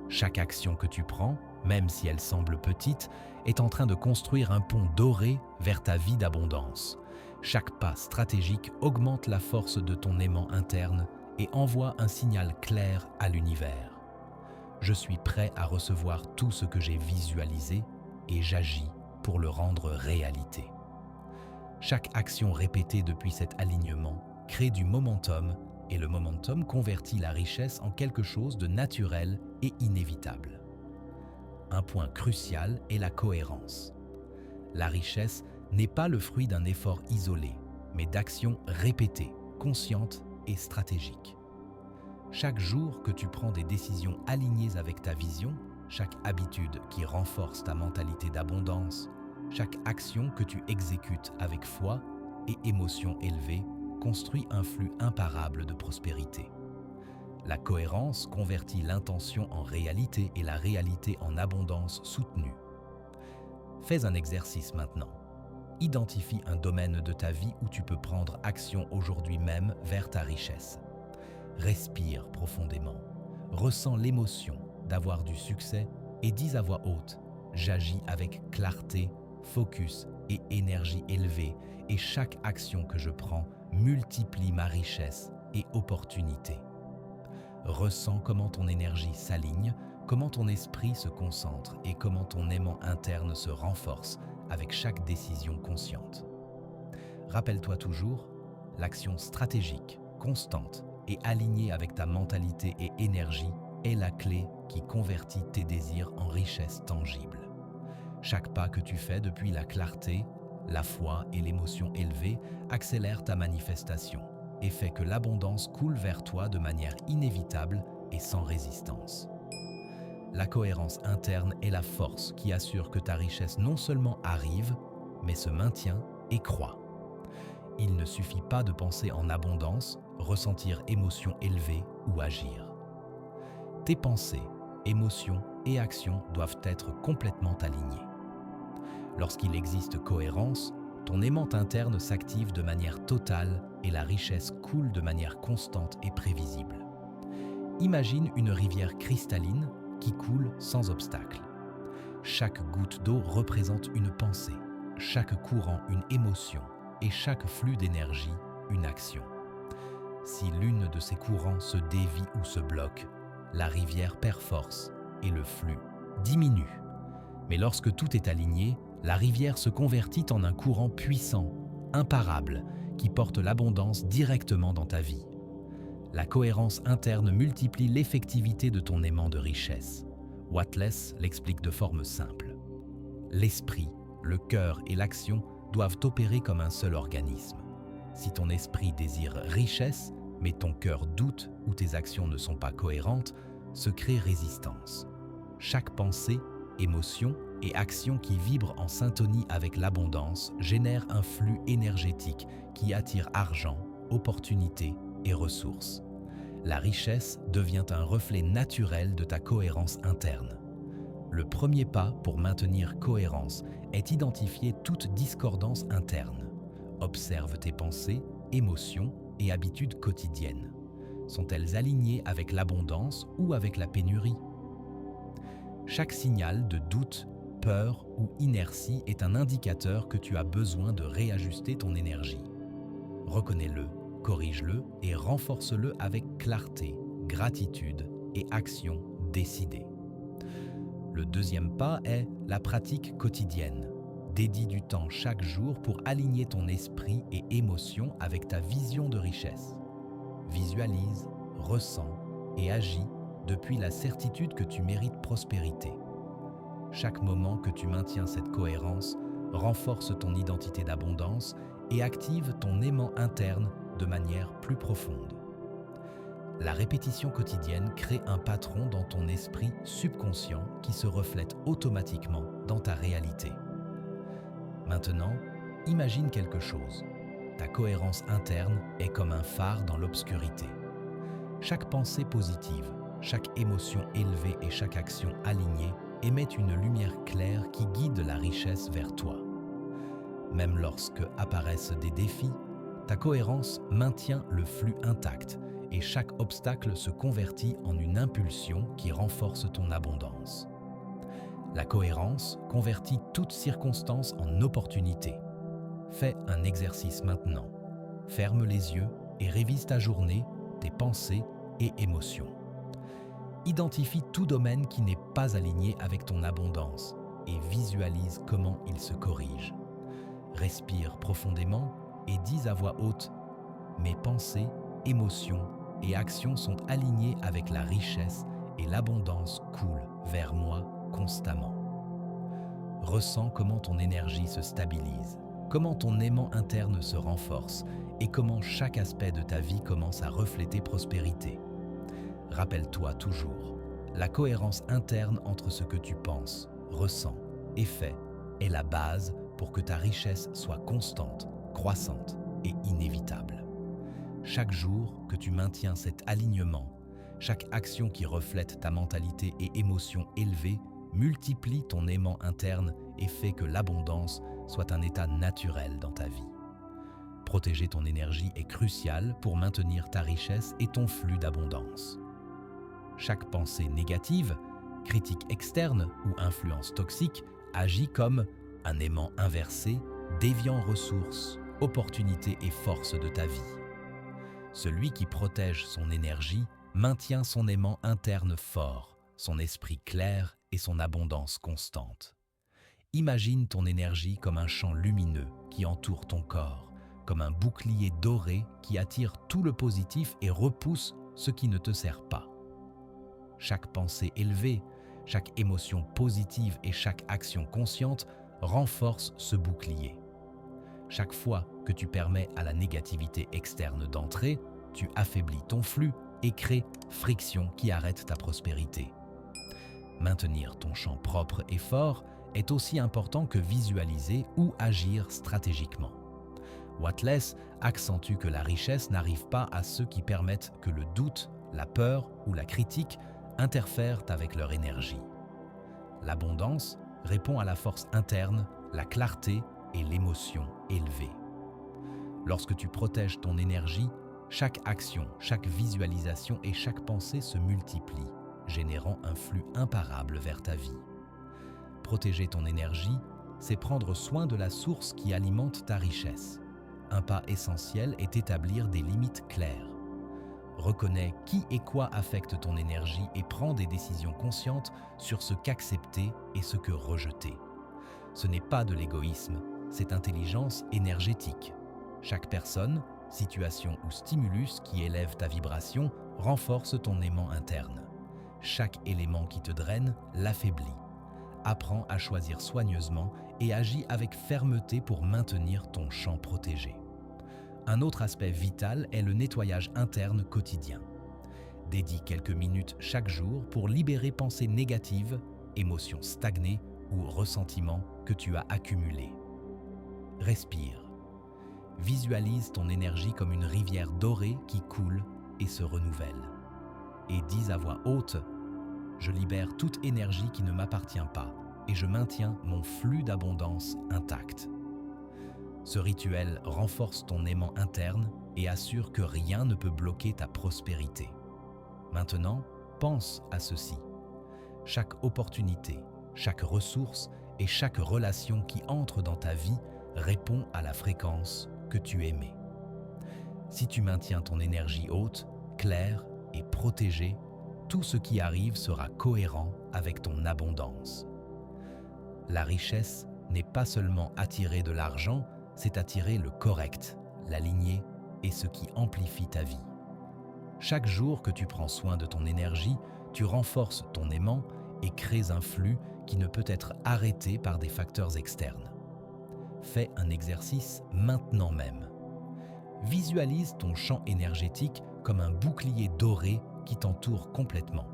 Chaque action que tu prends, même si elle semble petite, est en train de construire un pont doré vers ta vie d'abondance. Chaque pas stratégique augmente la force de ton aimant interne et envoie un signal clair à l'univers. Je suis prêt à recevoir tout ce que j'ai visualisé et j'agis pour le rendre réalité. Chaque action répétée depuis cet alignement crée du momentum et le momentum convertit la richesse en quelque chose de naturel et inévitable. Un point crucial est la cohérence. La richesse n'est pas le fruit d'un effort isolé, mais d'actions répétées, conscientes et stratégiques. Chaque jour que tu prends des décisions alignées avec ta vision, chaque habitude qui renforce ta mentalité d'abondance, chaque action que tu exécutes avec foi et émotion élevée construit un flux imparable de prospérité. La cohérence convertit l'intention en réalité et la réalité en abondance soutenue. Fais un exercice maintenant. Identifie un domaine de ta vie où tu peux prendre action aujourd'hui même vers ta richesse. Respire profondément. Ressens l'émotion d'avoir du succès et dis à voix haute « J'agis avec clarté, focus et énergie élevée et chaque action que je prends multiplie ma richesse et opportunité. » Ressens comment ton énergie s'aligne, comment ton esprit se concentre et comment ton aimant interne se renforce avec chaque décision consciente. Rappelle-toi toujours, l'action stratégique, constante et aligné avec ta mentalité et énergie est la clé qui convertit tes désirs en richesse tangible. Chaque pas que tu fais depuis la clarté, la foi et l'émotion élevée accélère ta manifestation et fait que l'abondance coule vers toi de manière inévitable et sans résistance. La cohérence interne est la force qui assure que ta richesse non seulement arrive, mais se maintient et croît. Il ne suffit pas de penser en abondance, ressentir émotions élevées ou agir. Tes pensées, émotions et actions doivent être complètement alignées. Lorsqu'il existe cohérence, ton aimant interne s'active de manière totale et la richesse coule de manière constante et prévisible. Imagine une rivière cristalline qui coule sans obstacle. Chaque goutte d'eau représente une pensée, chaque courant une émotion et chaque flux d'énergie une action. Si l'une de ces courants se dévie ou se bloque, la rivière perd force et le flux diminue. Mais lorsque tout est aligné, la rivière se convertit en un courant puissant, imparable, qui porte l'abondance directement dans ta vie. La cohérence interne multiplie l'effectivité de ton aimant de richesse. Wattles l'explique de forme simple. L'esprit, le cœur et l'action doivent opérer comme un seul organisme. Si ton esprit désire richesse, mais ton cœur doute ou tes actions ne sont pas cohérentes, se crée résistance. Chaque pensée, émotion et action qui vibre en syntonie avec l'abondance génère un flux énergétique qui attire argent, opportunités et ressources. La richesse devient un reflet naturel de ta cohérence interne. Le premier pas pour maintenir cohérence est identifier toute discordance interne. Observe tes pensées, émotions et habitudes quotidiennes. Sont-elles alignées avec l'abondance ou avec la pénurie? Chaque signal de doute, peur ou inertie est un indicateur que tu as besoin de réajuster ton énergie. Reconnais-le, corrige-le et renforce-le avec clarté, gratitude et action décidée. Le deuxième pas est la pratique quotidienne. Dédie du temps chaque jour pour aligner ton esprit et émotions avec ta vision de richesse. Visualise, ressens et agis depuis la certitude que tu mérites prospérité. Chaque moment que tu maintiens cette cohérence renforce ton identité d'abondance et active ton aimant interne de manière plus profonde. La répétition quotidienne crée un patron dans ton esprit subconscient qui se reflète automatiquement dans ta réalité. Maintenant, imagine quelque chose. Ta cohérence interne est comme un phare dans l'obscurité. Chaque pensée positive, chaque émotion élevée et chaque action alignée émettent une lumière claire qui guide la richesse vers toi. Même lorsque apparaissent des défis, ta cohérence maintient le flux intact et chaque obstacle se convertit en une impulsion qui renforce ton abondance. La cohérence convertit toute circonstance en opportunité. Fais un exercice maintenant. Ferme les yeux et révise ta journée, tes pensées et émotions. Identifie tout domaine qui n'est pas aligné avec ton abondance et visualise comment il se corrige. Respire profondément et dis à voix haute « Mes pensées, émotions et actions sont alignées avec la richesse et l'abondance coule vers moi constamment. » Ressens comment ton énergie se stabilise, comment ton aimant interne se renforce et comment chaque aspect de ta vie commence à refléter prospérité. Rappelle-toi toujours, la cohérence interne entre ce que tu penses, ressens et fais est la base pour que ta richesse soit constante, croissante et inévitable. Chaque jour que tu maintiens cet alignement, chaque action qui reflète ta mentalité et émotions élevées multiplie ton aimant interne et fait que l'abondance soit un état naturel dans ta vie. Protéger ton énergie est crucial pour maintenir ta richesse et ton flux d'abondance. Chaque pensée négative, critique externe ou influence toxique agit comme un aimant inversé, déviant ressources, opportunités et forces de ta vie. Celui qui protège son énergie maintient son aimant interne fort, son esprit clair et son abondance constante. Imagine ton énergie comme un champ lumineux qui entoure ton corps, comme un bouclier doré qui attire tout le positif et repousse ce qui ne te sert pas. Chaque pensée élevée, chaque émotion positive et chaque action consciente renforce ce bouclier. Chaque fois que tu permets à la négativité externe d'entrer, tu affaiblis ton flux et crées friction qui arrête ta prospérité. Maintenir ton champ propre et fort est aussi important que visualiser ou agir stratégiquement. Wattles accentue que la richesse n'arrive pas à ceux qui permettent que le doute, la peur ou la critique interfèrent avec leur énergie. L'abondance répond à la force interne, la clarté et l'émotion élevée. Lorsque tu protèges ton énergie, chaque action, chaque visualisation et chaque pensée se multiplient, générant un flux imparable vers ta vie. Protéger ton énergie, c'est prendre soin de la source qui alimente ta richesse. Un pas essentiel est d'établir des limites claires. Reconnais qui et quoi affecte ton énergie et prends des décisions conscientes sur ce qu'accepter et ce que rejeter. Ce n'est pas de l'égoïsme, c'est intelligence énergétique. Chaque personne, situation ou stimulus qui élève ta vibration renforce ton aimant interne. Chaque élément qui te draine l'affaiblit. Apprends à choisir soigneusement et agis avec fermeté pour maintenir ton champ protégé. Un autre aspect vital est le nettoyage interne quotidien. Dédie quelques minutes chaque jour pour libérer pensées négatives, émotions stagnées ou ressentiments que tu as accumulés. Respire. Visualise ton énergie comme une rivière dorée qui coule et se renouvelle. Et dis à voix haute: je libère toute énergie qui ne m'appartient pas et je maintiens mon flux d'abondance intact. Ce rituel renforce ton aimant interne et assure que rien ne peut bloquer ta prospérité. Maintenant, pense à ceci. Chaque opportunité, chaque ressource et chaque relation qui entre dans ta vie répond à la fréquence que tu émets. Si tu maintiens ton énergie haute, claire et protégée, tout ce qui arrive sera cohérent avec ton abondance. La richesse n'est pas seulement attirer de l'argent, c'est attirer le correct, la lignée et ce qui amplifie ta vie. Chaque jour que tu prends soin de ton énergie, tu renforces ton aimant et crées un flux qui ne peut être arrêté par des facteurs externes. Fais un exercice maintenant même. Visualise ton champ énergétique comme un bouclier doré qui t'entoure complètement.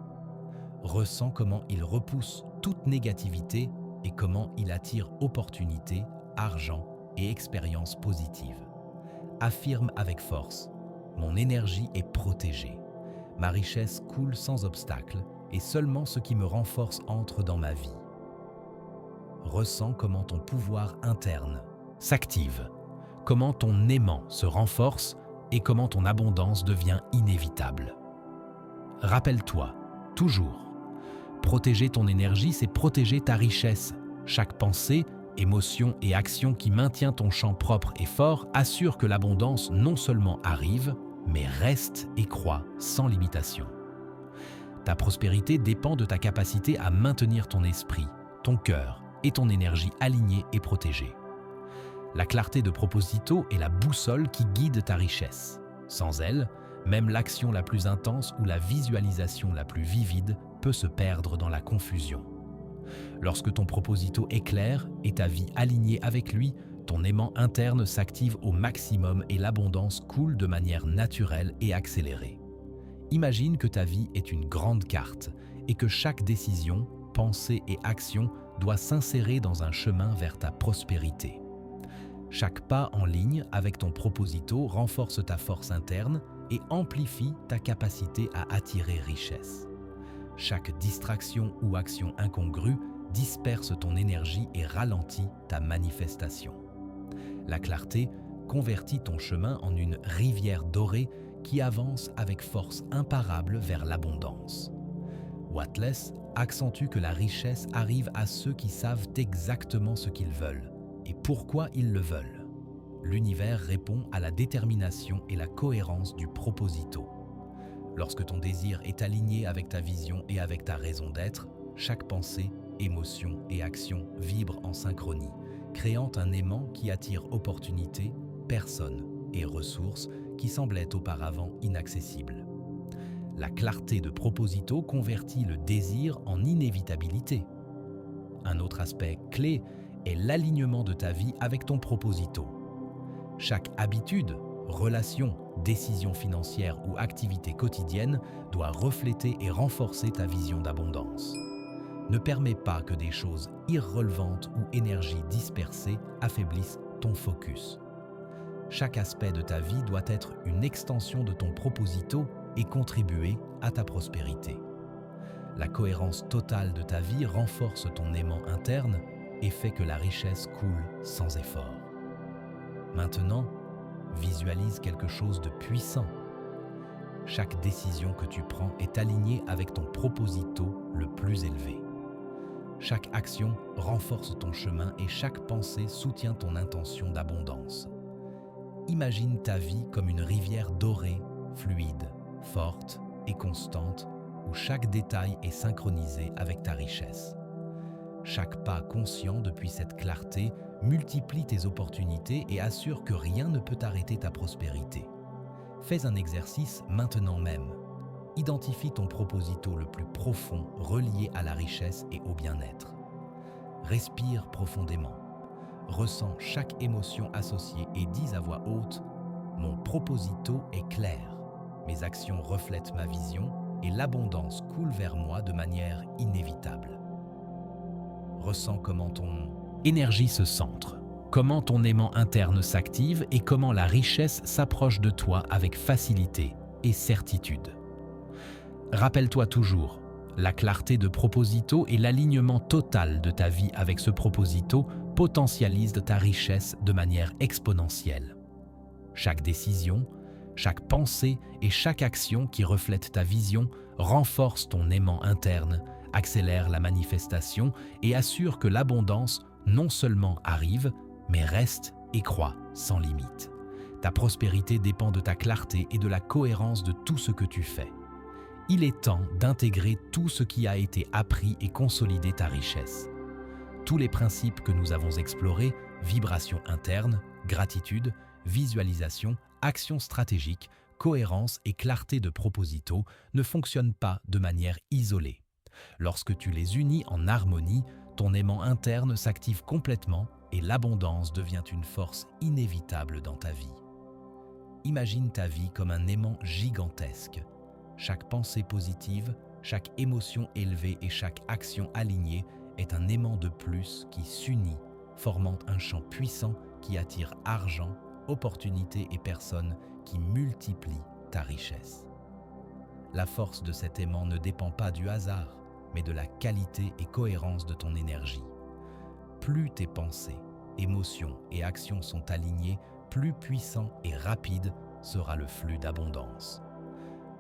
Ressens comment il repousse toute négativité et comment il attire opportunités, argent et expériences positives. Affirme avec force: mon énergie est protégée. Ma richesse coule sans obstacle et seulement ce qui me renforce entre dans ma vie. Ressens comment ton pouvoir interne s'active, comment ton aimant se renforce et comment ton abondance devient inévitable. Rappelle-toi, toujours, protéger ton énergie, c'est protéger ta richesse. Chaque pensée, émotion et action qui maintient ton champ propre et fort assure que l'abondance non seulement arrive, mais reste et croît sans limitation. Ta prospérité dépend de ta capacité à maintenir ton esprit, ton cœur et ton énergie alignée et protégée. La clarté de proposito est la boussole qui guide ta richesse. Sans elle, même l'action la plus intense ou la visualisation la plus vivide peut se perdre dans la confusion. Lorsque ton proposito est clair et ta vie alignée avec lui, ton aimant interne s'active au maximum et l'abondance coule de manière naturelle et accélérée. Imagine que ta vie est une grande carte et que chaque décision, pensée et action doit s'insérer dans un chemin vers ta prospérité. Chaque pas en ligne avec ton proposito renforce ta force interne et amplifie ta capacité à attirer richesse. Chaque distraction ou action incongrue disperse ton énergie et ralentit ta manifestation. La clarté convertit ton chemin en une rivière dorée qui avance avec force imparable vers l'abondance. Wattles accentue que la richesse arrive à ceux qui savent exactement ce qu'ils veulent et pourquoi ils le veulent. L'univers répond à la détermination et la cohérence du proposito. Lorsque ton désir est aligné avec ta vision et avec ta raison d'être, chaque pensée, émotion et action vibre en synchronie, créant un aimant qui attire opportunité, personnes et ressources qui semblaient auparavant inaccessibles. La clarté de Proposito convertit le désir en inévitabilité. Un autre aspect clé est l'alignement de ta vie avec ton Proposito. Chaque habitude, relation, décision financière ou activité quotidienne doit refléter et renforcer ta vision d'abondance. Ne permets pas que des choses irrelevantes ou énergies dispersées affaiblissent ton focus. Chaque aspect de ta vie doit être une extension de ton Proposito et contribuer à ta prospérité. La cohérence totale de ta vie renforce ton aimant interne et fait que la richesse coule sans effort. Maintenant, visualise quelque chose de puissant. Chaque décision que tu prends est alignée avec ton Proposito le plus élevé. Chaque action renforce ton chemin et chaque pensée soutient ton intention d'abondance. Imagine ta vie comme une rivière dorée, fluide, forte et constante, où chaque détail est synchronisé avec ta richesse. Chaque pas conscient depuis cette clarté multiplie tes opportunités et assure que rien ne peut arrêter ta prospérité. Fais un exercice maintenant même. Identifie ton Proposito le plus profond relié à la richesse et au bien-être. Respire profondément. Ressens chaque émotion associée et dis à voix haute « Mon Proposito est clair. Mes actions reflètent ma vision et l'abondance coule vers moi de manière inévitable. » Ressens comment ton énergie se centre, comment ton aimant interne s'active et comment la richesse s'approche de toi avec facilité et certitude. Rappelle-toi toujours, la clarté de Proposito et l'alignement total de ta vie avec ce Proposito potentialisent ta richesse de manière exponentielle. Chaque décision, chaque pensée et chaque action qui reflète ta vision renforce ton aimant interne, accélère la manifestation et assure que l'abondance non seulement arrive, mais reste et croît sans limite. Ta prospérité dépend de ta clarté et de la cohérence de tout ce que tu fais. Il est temps d'intégrer tout ce qui a été appris et consolider ta richesse. Tous les principes que nous avons explorés, vibration interne, gratitude, visualisation, action stratégique, cohérence et clarté de Proposito, ne fonctionnent pas de manière isolée. Lorsque tu les unis en harmonie, ton aimant interne s'active complètement et l'abondance devient une force inévitable dans ta vie. Imagine ta vie comme un aimant gigantesque. Chaque pensée positive, chaque émotion élevée et chaque action alignée est un aimant de plus qui s'unit, formant un champ puissant qui attire argent, opportunités et personnes qui multiplient ta richesse. La force de cet aimant ne dépend pas du hasard, mais de la qualité et cohérence de ton énergie. Plus tes pensées, émotions et actions sont alignées, plus puissant et rapide sera le flux d'abondance.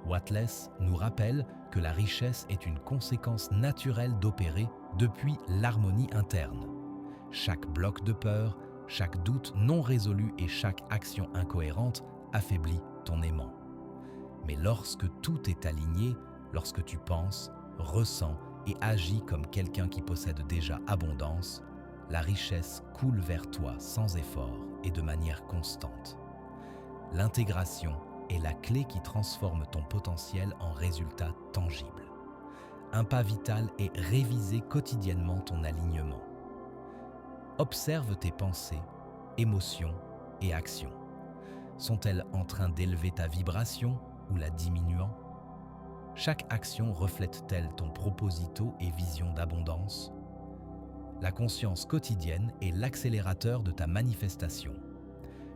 Wattles nous rappelle que la richesse est une conséquence naturelle d'opérer depuis l'harmonie interne. Chaque bloc de peur, chaque doute non résolu et chaque action incohérente affaiblit ton aimant. Mais lorsque tout est aligné, lorsque tu penses, ressens et agis comme quelqu'un qui possède déjà abondance, la richesse coule vers toi sans effort et de manière constante. L'intégration est la clé qui transforme ton potentiel en résultat tangible. Un pas vital est réviser quotidiennement ton alignement. Observe tes pensées, émotions et actions. Sont-elles en train d'élever ta vibration ou la diminuant? Chaque action reflète-t-elle ton Proposito et vision d'abondance? La conscience quotidienne est l'accélérateur de ta manifestation.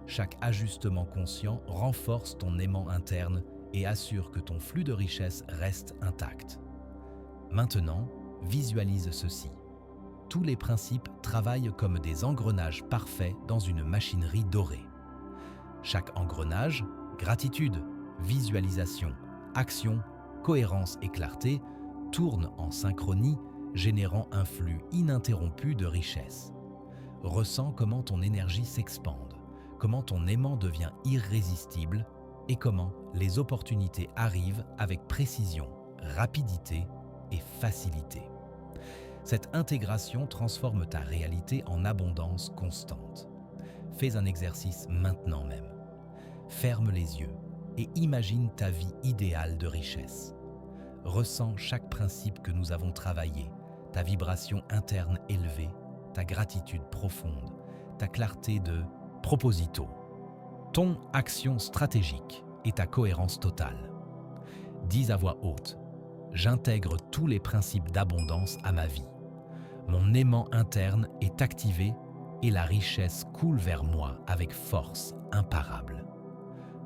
Chaque ajustement conscient renforce ton aimant interne et assure que ton flux de richesse reste intact. Maintenant, visualise ceci. Tous les principes travaillent comme des engrenages parfaits dans une machinerie dorée. Chaque engrenage, gratitude, visualisation, action, cohérence et clarté, tourne en synchronie, générant un flux ininterrompu de richesse. Ressens comment ton énergie s'expande, comment ton aimant devient irrésistible et comment les opportunités arrivent avec précision, rapidité et facilité. Cette intégration transforme ta réalité en abondance constante. Fais un exercice maintenant même. Ferme les yeux et imagine ta vie idéale de richesse. Ressens chaque principe que nous avons travaillé, ta vibration interne élevée, ta gratitude profonde, ta clarté de proposito, ton action stratégique et ta cohérence totale. Dis à voix haute, j'intègre tous les principes d'abondance à ma vie. Mon aimant interne est activé et la richesse coule vers moi avec force imparable.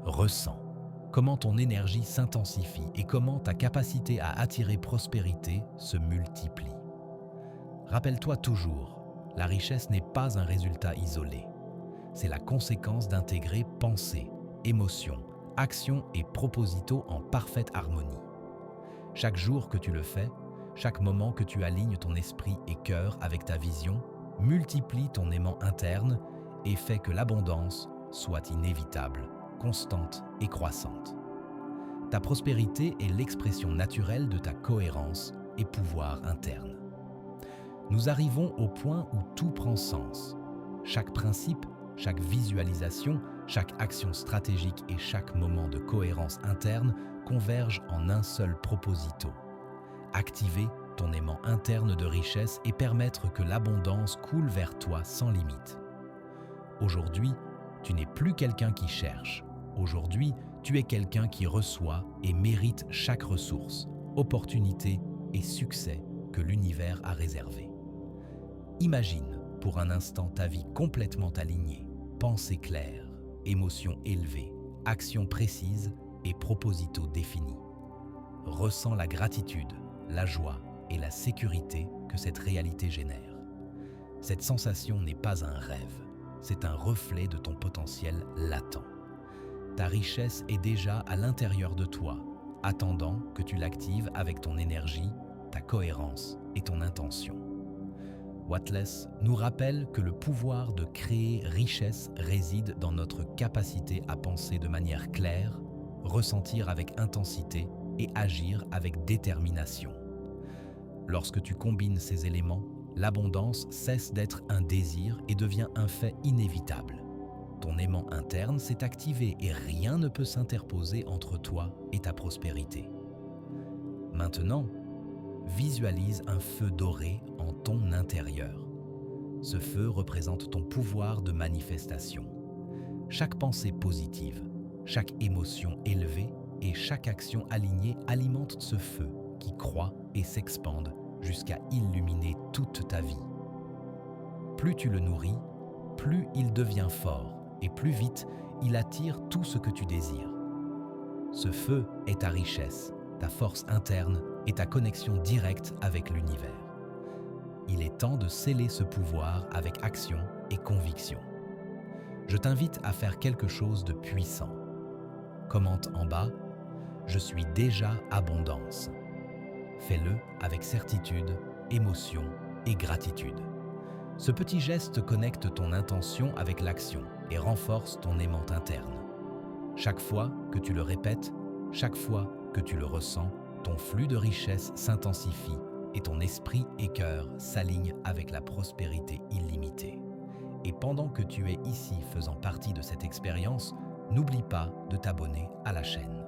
Ressens comment ton énergie s'intensifie et comment ta capacité à attirer prospérité se multiplie. Rappelle-toi toujours, la richesse n'est pas un résultat isolé. C'est la conséquence d'intégrer pensée, émotion, action et proposito en parfaite harmonie. Chaque jour que tu le fais, chaque moment que tu alignes ton esprit et cœur avec ta vision, multiplie ton aimant interne et fait que l'abondance soit inévitable, constante et croissante. Ta prospérité est l'expression naturelle de ta cohérence et pouvoir interne. Nous arrivons au point où tout prend sens. Chaque principe, chaque visualisation, chaque action stratégique et chaque moment de cohérence interne convergent en un seul proposito. Activer ton aimant interne de richesse et permettre que l'abondance coule vers toi sans limite. Aujourd'hui, tu n'es plus quelqu'un qui cherche. Aujourd'hui, tu es quelqu'un qui reçoit et mérite chaque ressource, opportunité et succès que l'univers a réservé. Imagine pour un instant ta vie complètement alignée, pensée claire, émotions élevées, actions précises et proposito définis. Ressens la gratitude, la joie et la sécurité que cette réalité génère. Cette sensation n'est pas un rêve, c'est un reflet de ton potentiel latent. Ta richesse est déjà à l'intérieur de toi, attendant que tu l'actives avec ton énergie, ta cohérence et ton intention. Whatless nous rappelle que le pouvoir de créer richesse réside dans notre capacité à penser de manière claire, ressentir avec intensité et agir avec détermination. Lorsque tu combines ces éléments, l'abondance cesse d'être un désir et devient un fait inévitable. Ton aimant interne s'est activé et rien ne peut s'interposer entre toi et ta prospérité. Maintenant, visualise un feu doré en ton intérieur. Ce feu représente ton pouvoir de manifestation. Chaque pensée positive, chaque émotion élevée et chaque action alignée alimente ce feu qui croît et s'expande jusqu'à illuminer toute ta vie. Plus tu le nourris, plus il devient fort et plus vite il attire tout ce que tu désires. Ce feu est ta richesse, ta force interne et ta connexion directe avec l'univers. Il est temps de sceller ce pouvoir avec action et conviction. Je t'invite à faire quelque chose de puissant. Commente en bas « Je suis déjà abondance ». Fais-le avec certitude, émotion et gratitude. Ce petit geste connecte ton intention avec l'action et renforce ton aimant interne. Chaque fois que tu le répètes, chaque fois que tu le ressens, ton flux de richesse s'intensifie et ton esprit et cœur s'alignent avec la prospérité illimitée. Et pendant que tu es ici faisant partie de cette expérience, n'oublie pas de t'abonner à la chaîne.